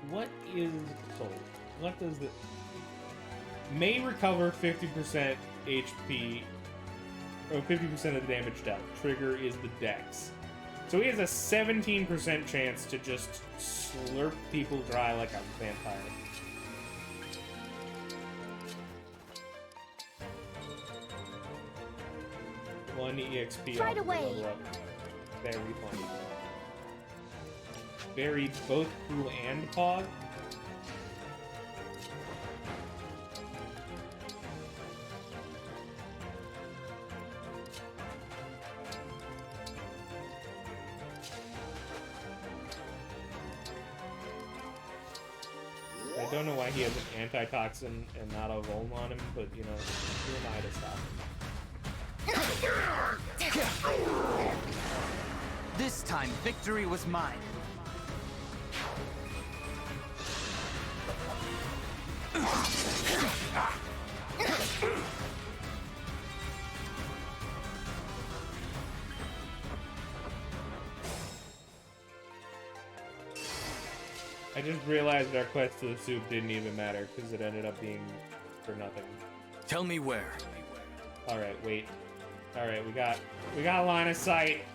What is soul? What does the may recover 50% HP or 50% of the damage dealt? Trigger is the dex. So he has a 17% chance to just slurp people dry like a vampire. One EXP Right off the away. level up. Very funny. Very both Pooh and Pog. I don't know why he has an antitoxin and not a Volm on him, but you know, who am I to stop him? This time, victory was mine. I just realized our quest to the soup didn't even matter because it ended up being for nothing. Tell me where. All right, wait. All right, we got line of sight.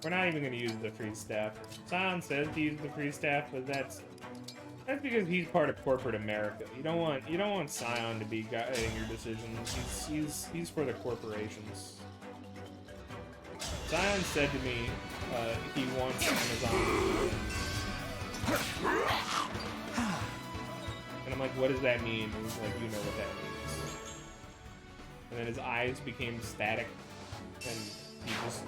We're not even gonna use the free staff. Sion says to use the free staff, but that's because he's part of corporate America. You don't want Sion to be guiding your decisions. He's for the corporations. Sion said to me he wants Amazon. And I'm like, what does that mean? And he's like, you know what that means. And then his eyes became static, and he just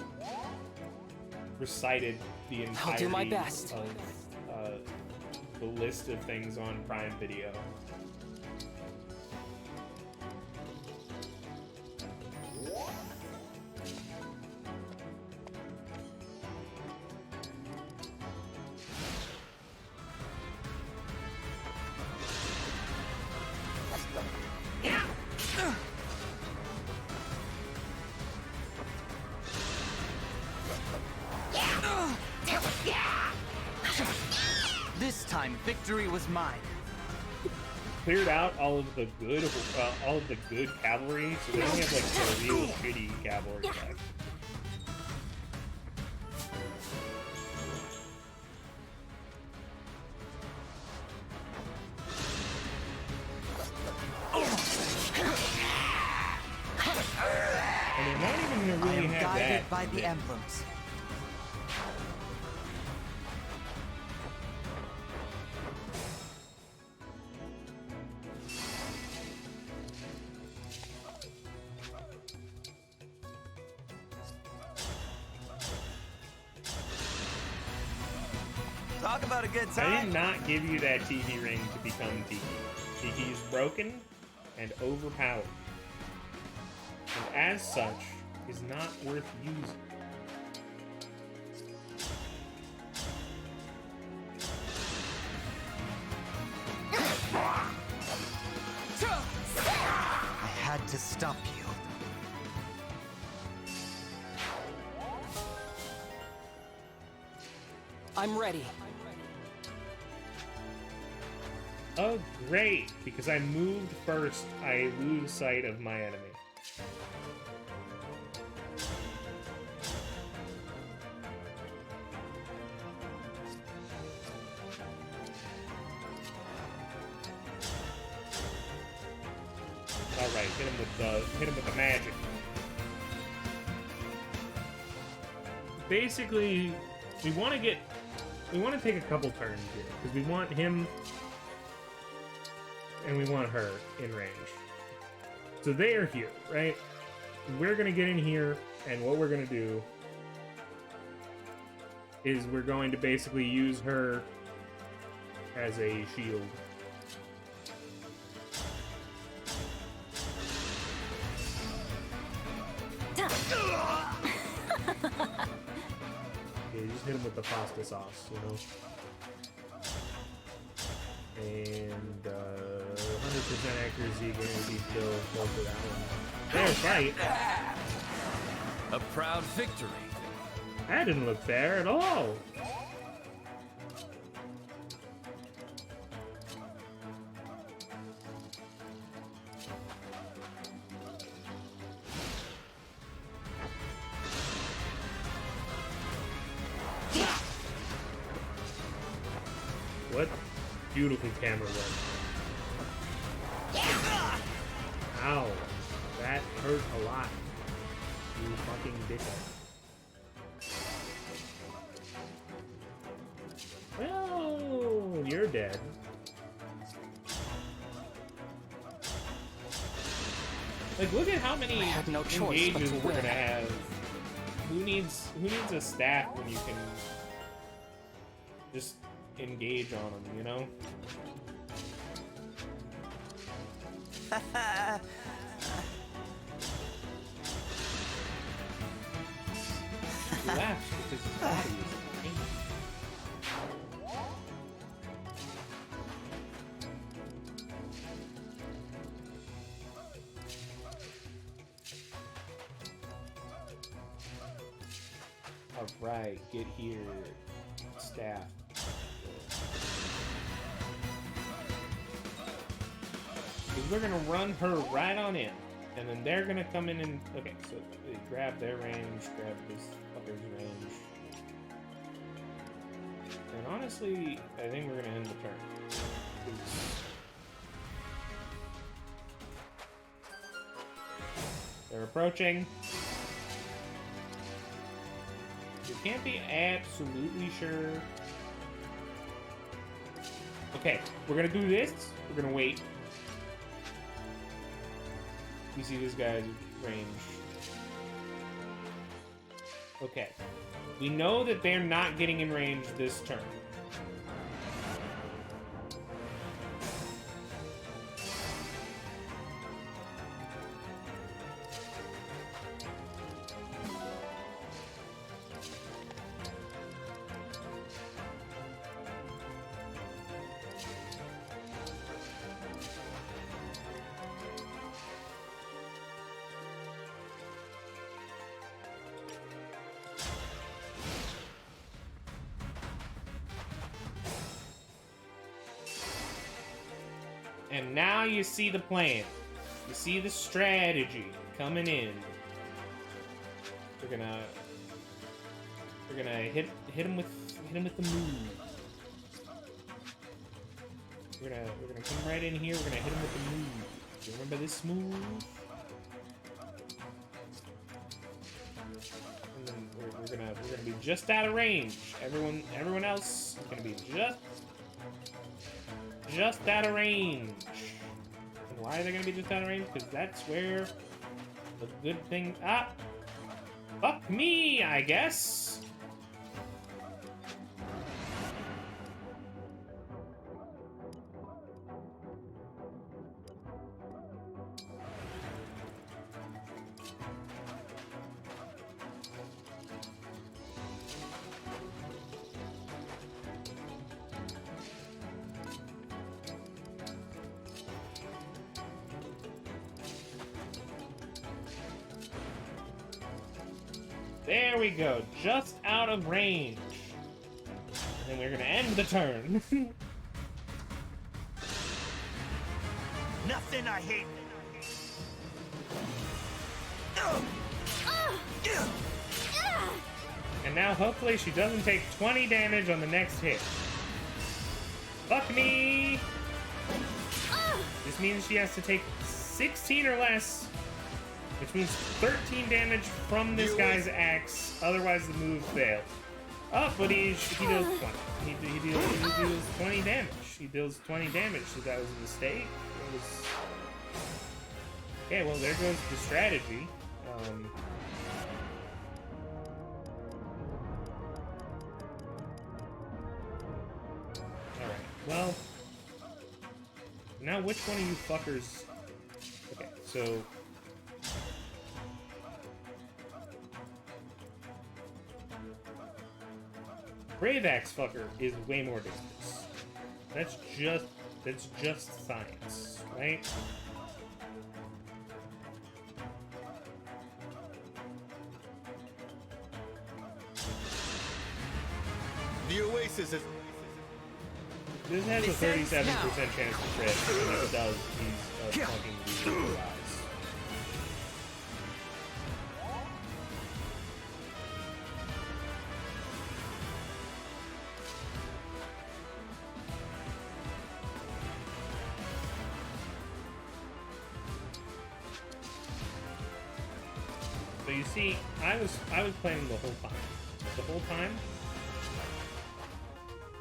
recited the entirety I'll do my best. of the list of things on Prime Video. This time, victory was mine. Cleared out all of the good cavalry, so they only have like the real shitty cavalry left. And they're not even gonna really have guided that. by the emblems. Talk about a good I time. did not give you that TV ring to become Tiki. Tiki is broken and overpowered, and as such, is not worth using. I had to stop you. I'm ready. Oh, great! Because I moved first, I lose sight of my enemy. All right, hit him with the magic. Basically, we want to take a couple turns here because we want him and we want her in range. So they are here, right? We're gonna get in here, and what we're gonna do is we're going to basically use her as a shield. Yeah, you just hit him with the pasta sauce, you know? And 100% accuracy guaranteed kill. Go for that one. Fair fight. A proud victory. That didn't look fair at all. What beautiful camera work. Ow. That hurt a lot. You fucking dickhead. Well, you're dead. Like, look at how many engages we're gonna have. Who needs a staff when you can just engage on them, you know? laughs because his body is in pain. Alright, get here. Staff. Because we're gonna run her right on in. And then they're gonna come in and... Okay, so they grab their range, grab this fucker's range. And honestly, I think we're gonna end the turn. 'Cause they're approaching. You can't be absolutely sure. Okay, we're gonna do this. We're gonna wait. You see this guy's range. Okay. We know that they're not getting in range this turn. And now you see the plan. You see the strategy coming in. We're gonna hit him with the move. We're gonna come right in here. We're gonna hit him with the move. Do you remember this move? And then we're gonna be just out of range. Everyone else is gonna be just out of range. And why are they gonna be just out of range? Because that's where the good thing. Ah, fuck me, I guess. There we go, just out of range. And then we're gonna end the turn. Nothing I hate. And now hopefully she doesn't take 20 damage on the next hit. Fuck me! This means she has to take 16 or less, which means 13 damage from this guy's axe, otherwise the move fails. Oh, but he deals 20. He deals 20 damage. He deals 20 damage, so that was a mistake. It was... Okay, well there goes the strategy. Alright, well... Now which one of you fuckers... Okay, so... Brave Axe fucker is way more dangerous. That's just science, right? The Oasis is... This has a 37% chance to crit, and if it does, he's a fucking loser. So you see, I was playing the whole time. The whole time?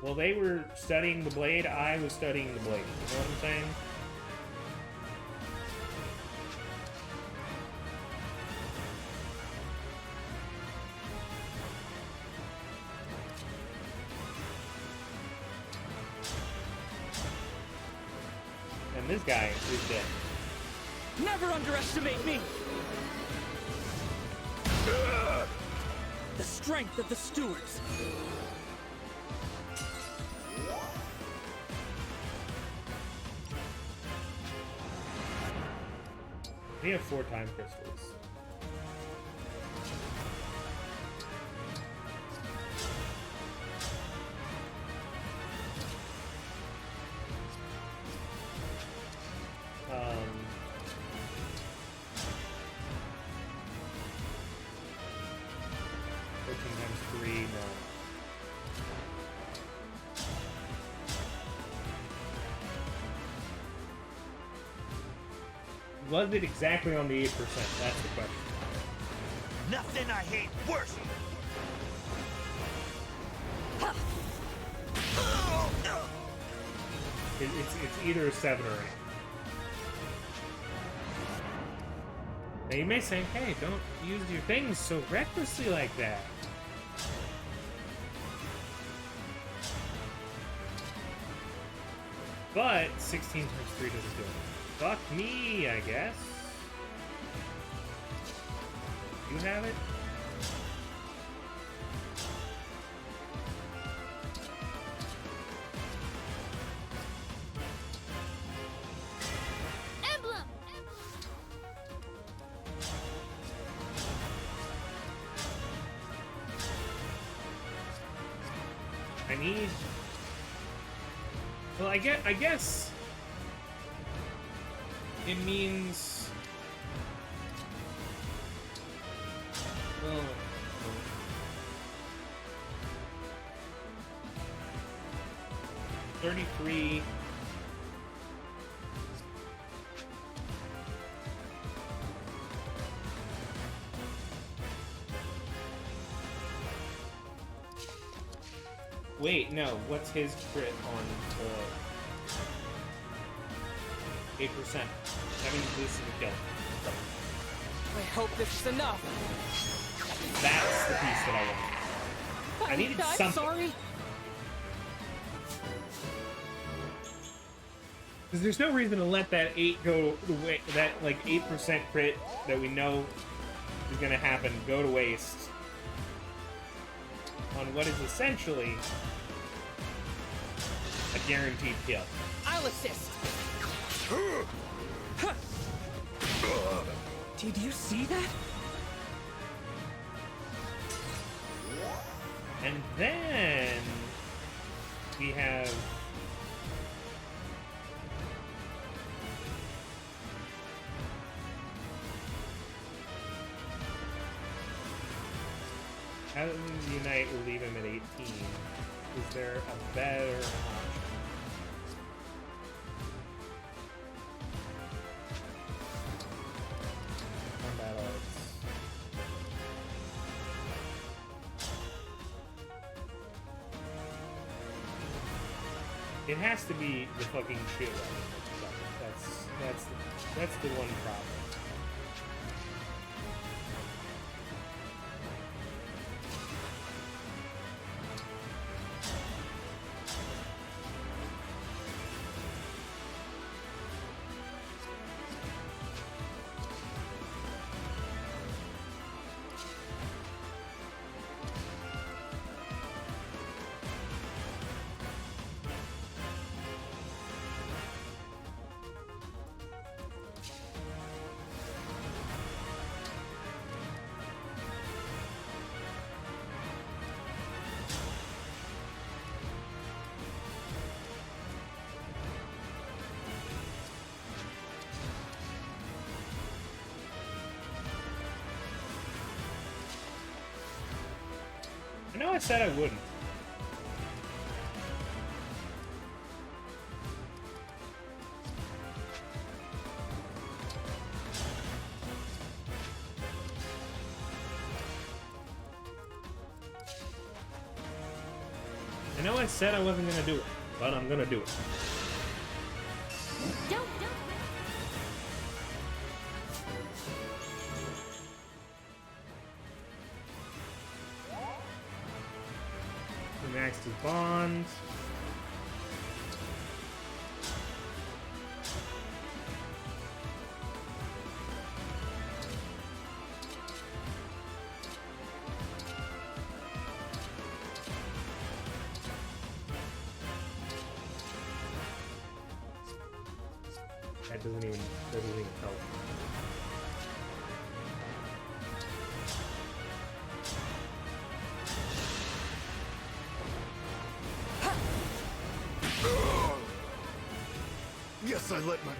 While they were studying the blade, I was studying the blade. You know what I'm saying? And this guy is dead. Never underestimate me! The strength of the stewards. We have 4 time crystals. Um, 13 times 3, no. Was it exactly on the 8%? That's the question. Nothing I hate worse. It's either a 7 or 8. Now you may say, hey, don't use your things so recklessly like that. But 16 times 3 doesn't do it. Fuck me, I guess. You have it? Emblem! I need... Well, I guess... It means... Well... 33... Wait, no. What's his crit on the 8%? That means this is a kill. I hope this is enough. That's the piece that I want. I needed I'm something. sorry. Because there's no reason to let that 8 go the way, that like 8% crit that we know is gonna happen go to waste on what is essentially a guaranteed kill. I'll assist. Did you see that? And then we have how does Unite will leave him at 18? Is there a better option? Combat arts. It has to be the fucking shit weapon. That's the one problem. I know I said I wouldn't. I know I said I wasn't gonna do it, but I'm gonna do it. Don't. Max his bond. That doesn't even help. Yes, I let my...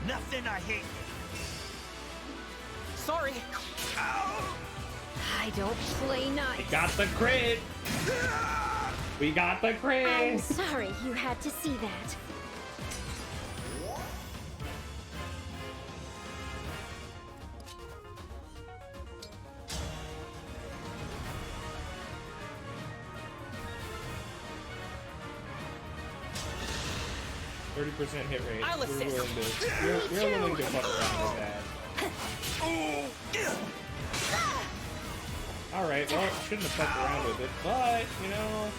Nothing I hate. Sorry. I don't play nice. We got the crit. We got the crit. I'm sorry you had to see that. %30 hit rate. I'll We're assist. we're willing to fuck around with that. Alright, well, shouldn't have fucked around with it, but, you know...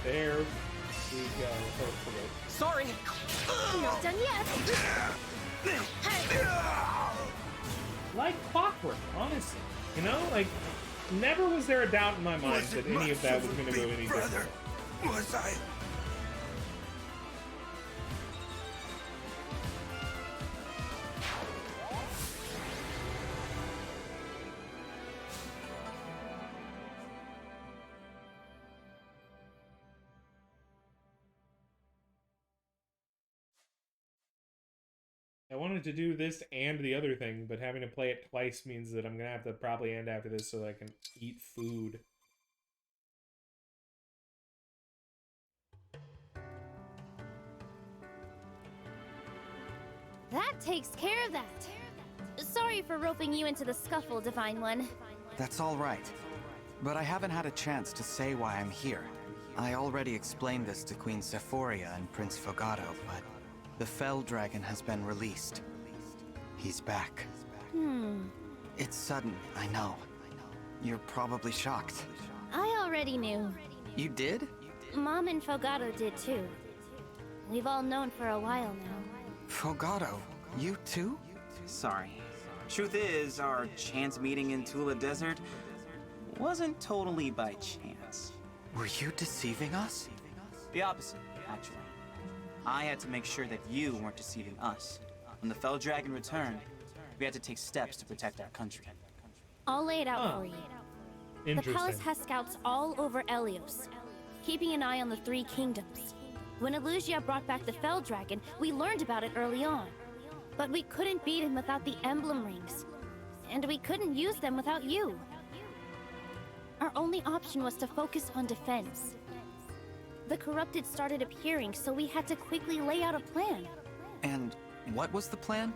There we go, hopefully. Sorry. Not done yet. Like clockwork, honestly. You know, like, never was there a doubt in my mind that any of that was going to go any different. Was I? I wanted to do this and the other thing, but having to play it twice means that I'm going to have to probably end after this so that I can eat food. That takes care of that. Sorry for roping you into the scuffle, Divine One. That's all right. But I haven't had a chance to say why I'm here. I already explained this to Queen Sephoria and Prince Fogado, but the Fell Dragon has been released. He's back. It's sudden, I know. You're probably shocked. I already knew. You did? Mom and Fogado did too. We've all known for a while now. Fogado, you too? Sorry. Truth is, our chance meeting in Tula Desert wasn't totally by chance. Were you deceiving us? The opposite, actually. I had to make sure that you weren't deceiving us. When the Fell Dragon returned, we had to take steps to protect our country. I'll lay it out for you. The Interesting. palace has scouts all over Elios, keeping an eye on the Three Kingdoms. When Elusia brought back the Fell Dragon, we learned about it early on. But we couldn't beat him without the Emblem rings. And we couldn't use them without you. Our only option was to focus on defense. The corrupted started appearing, so we had to quickly lay out a plan. And what was the plan?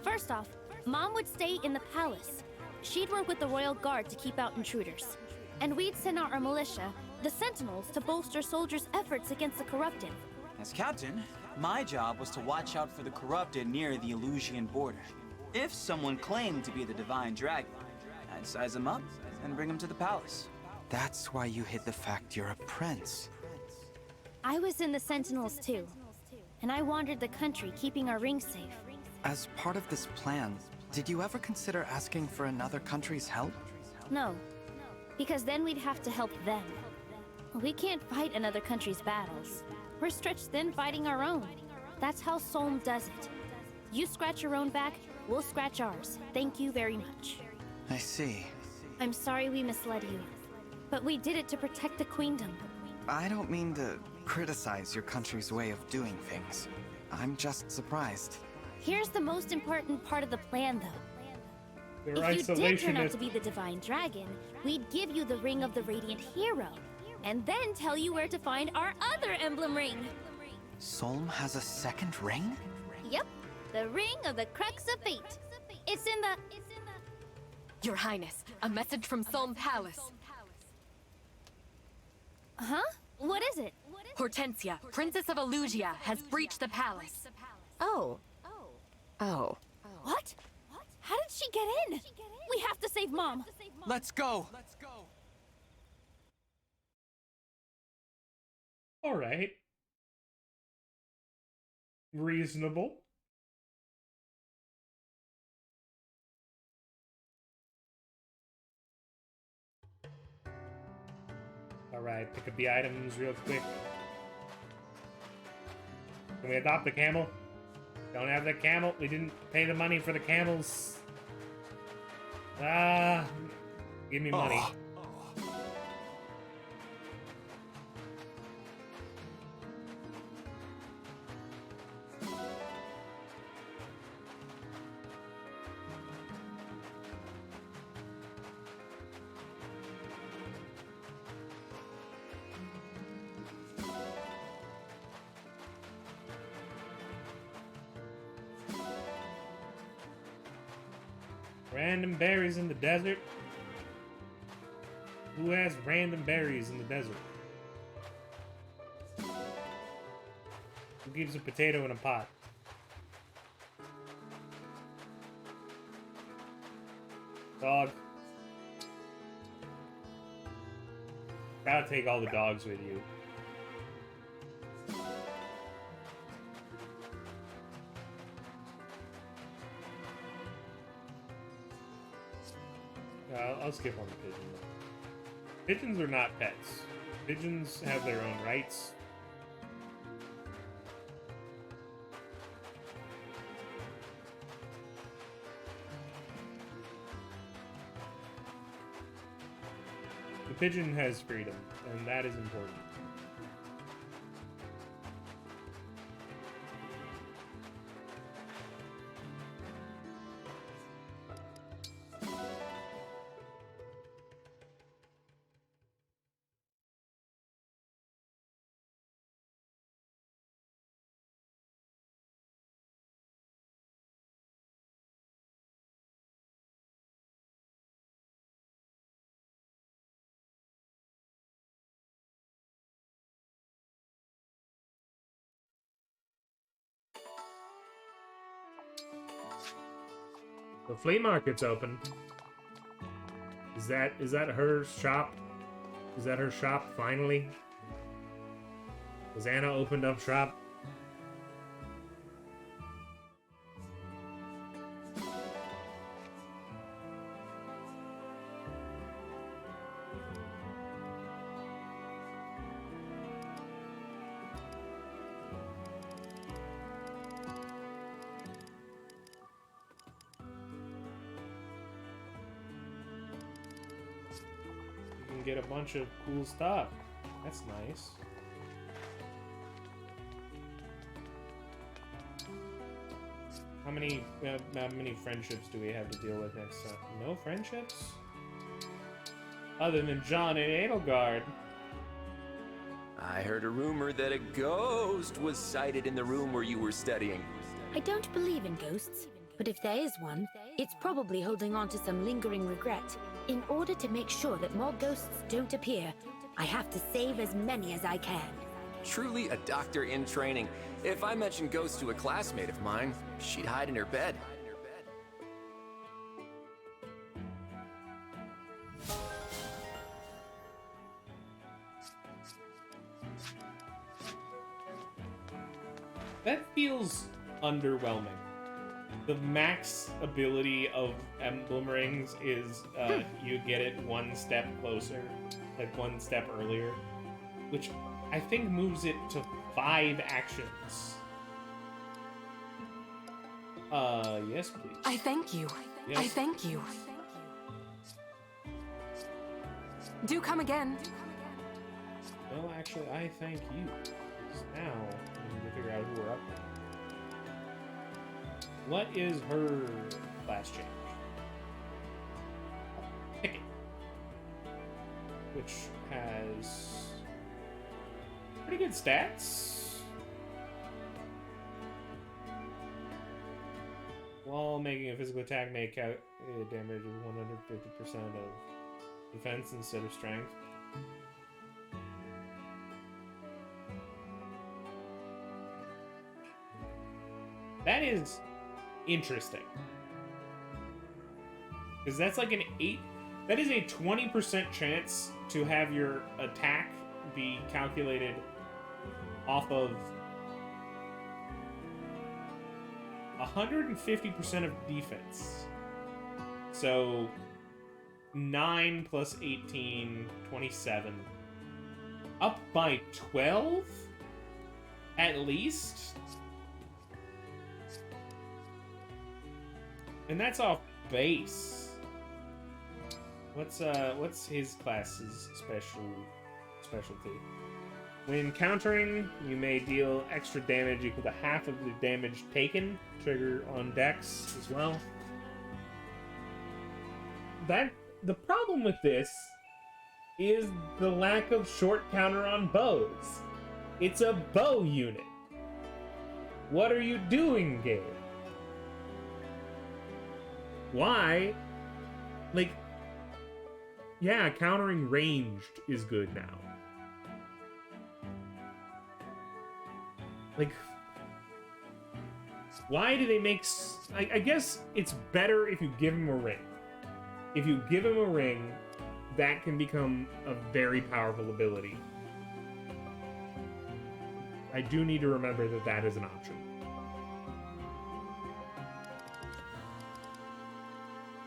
First off, Mom would stay in the palace. She'd work with the royal guard to keep out intruders. And we'd send out our militia, the Sentinels, to bolster soldiers' efforts against the corrupted. As captain, my job was to watch out for the corrupted near the Elusian border. If someone claimed to be the Divine Dragon, I'd size them up and bring them to the palace. That's why you hid the fact you're a prince. I was in the Sentinels too, and I wandered the country keeping our rings safe. As part of this plan, did you ever consider asking for another country's help? No, because then we'd have to help them. We can't fight another country's battles. We're stretched thin fighting our own. That's how Solm does it. You scratch your own back, we'll scratch ours. Thank you very much. I see. I'm sorry we misled you, but we did it to protect the Queendom. I don't mean to criticize your country's way of doing things. I'm just surprised. Here's the most important part of the plan, though. They're If you did turn out isolationist. to be the Divine Dragon, we'd give you the Ring of the Radiant Hero, and then tell you where to find our other emblem ring. Solm has a second ring? Yep, the Ring of the Crux of Fate. It's in the... Your Highness, a message from Solm Palace. Huh? What is it? Hortensia, Princess of Elugia, has breached the palace. Oh. Oh. What? How did she get in? We have to save Mom. Let's go! All right. Reasonable. All right, pick up the items real quick. Can we adopt the camel? Don't have the camel. We didn't pay the money for the camels. Give me money. Random berries in the desert? Who has random berries in the desert? Who gives a potato in a pot? Dog. Gotta take all the dogs with you. I'll skip on the pigeon. Pigeons are not pets. Pigeons have their own rights. The pigeon has freedom, and that is important. The flea market's open. Is that her shop? Is that her shop finally? Has Anna opened up shop? Get a bunch of cool stuff. That's nice. How many friendships do we have to deal with next time? No friendships? Other than John and Edelgard. I heard a rumor that a ghost was sighted in the room where you were studying. I don't believe in ghosts, but if there is one, it's probably holding on to some lingering regret. In order to make sure that more ghosts don't appear, I have to save as many as I can. Truly a doctor in training. If I mentioned ghosts to a classmate of mine, she'd hide in her bed. That feels underwhelming. The max ability of emblem rings is you get it one step closer, like one step earlier, which I think moves it to 5 actions. Yes, please. I thank you. Yes. I thank you. Do come again. Well, actually, I thank you. 'Cause now we need to figure out who we're up to. What is her class change? Pick it. Which has pretty good stats. While making a physical attack, make damage of 150% of defense instead of strength. That is interesting. Because that's like an 8... That is a 20% chance to have your attack be calculated off of 150% of defense. So 9 plus 18, 27. Up by 12? At least? And that's off base. What's his class's specialty? When countering, you may deal extra damage equal to half of the damage taken. Trigger on Dex as well. The problem with this is the lack of short counter on bows. It's a bow unit. What are you doing, game? Why? Like, yeah, countering ranged is good now. Like, why do they make... I guess it's better if you give him a ring. If you give him a ring, that can become a very powerful ability. I do need to remember that that is an option.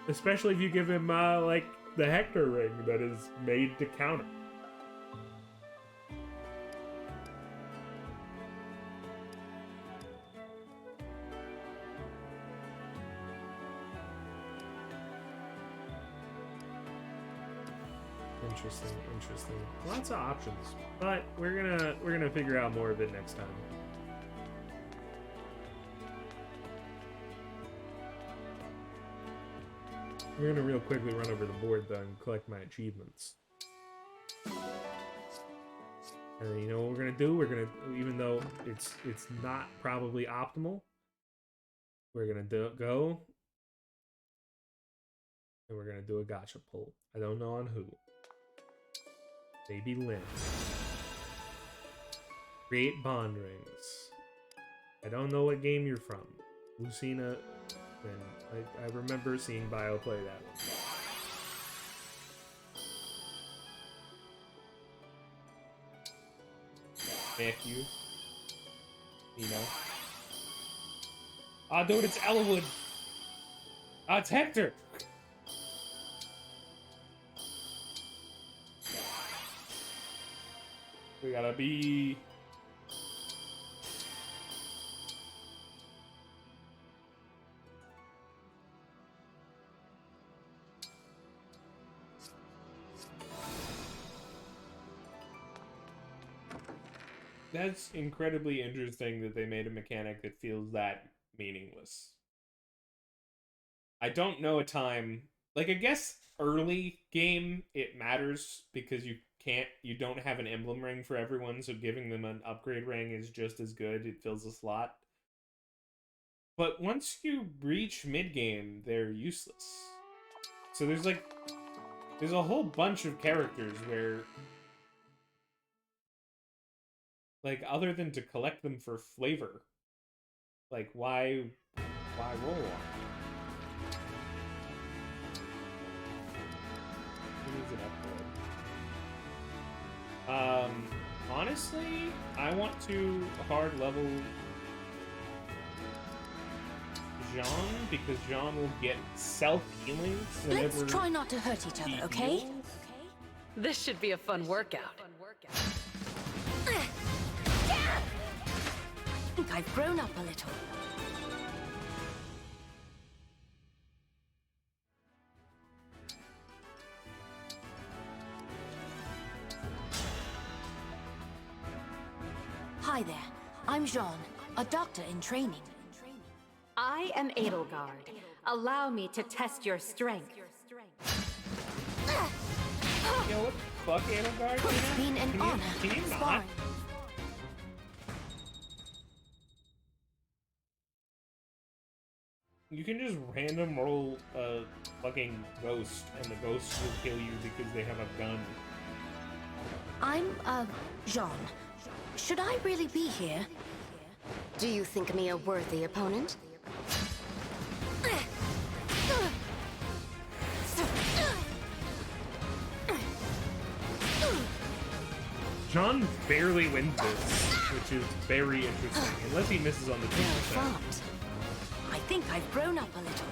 Especially if you give him, like, the Hector ring that is made to counter. Interesting. Lots of options, but we're gonna figure out more of it next time. We're gonna real quickly run over the board though and collect my achievements. And then, you know what we're gonna do? We're gonna, even though it's not probably optimal, we're gonna go and we're gonna do a gotcha pull. I don't know on who. Maybe Lynn. Create bond rings. I don't know what game you're from. Lucina. And I remember seeing Bio play that one. Thank you. You know. Ah, dude, it's Elwood. Ah, it's Hector. We gotta be... That's incredibly interesting that they made a mechanic that feels that meaningless. I don't know a time... Like, I guess early game, it matters because you don't have an emblem ring for everyone, so giving them an upgrade ring is just as good. It fills a slot. But once you reach mid-game, they're useless. So there's a whole bunch of characters where, like, other than to collect them for flavor, like, why roll on? Who needs an upgrade? Honestly, I want to hard level Jean, because Jean will get self-healing. Let's try not to hurt each other, okay? Okay. This should be a fun workout. I think I've grown up a little. Hi there. I'm Jean, a doctor in training. I am Edelgard. Allow me to test your strength. Yo, what the fuck, Edelgard? It's been an honor. Can you not? Sparring. You can just random roll a fucking ghost, and the ghost will kill you because they have a gun. I'm, Jean. Should I really be here? Do you think me a worthy opponent? John barely wins this, which is very interesting, unless he misses on the 2%. I think I've grown up a little.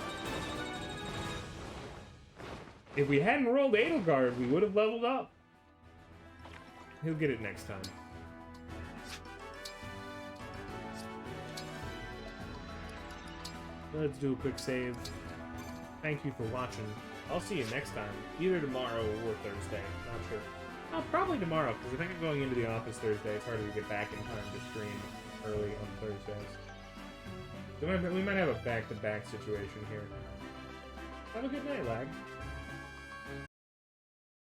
If we hadn't rolled Edelgard, we would have leveled up. He'll get it next time. Let's do a quick save. Thank you for watching. I'll see you next time, either tomorrow or Thursday. Not sure. Oh, probably tomorrow, because I think I'm going into the office Thursday. It's harder to get back in time to stream early on Thursdays. We might have a back-to-back situation here. Have a good night, Lag.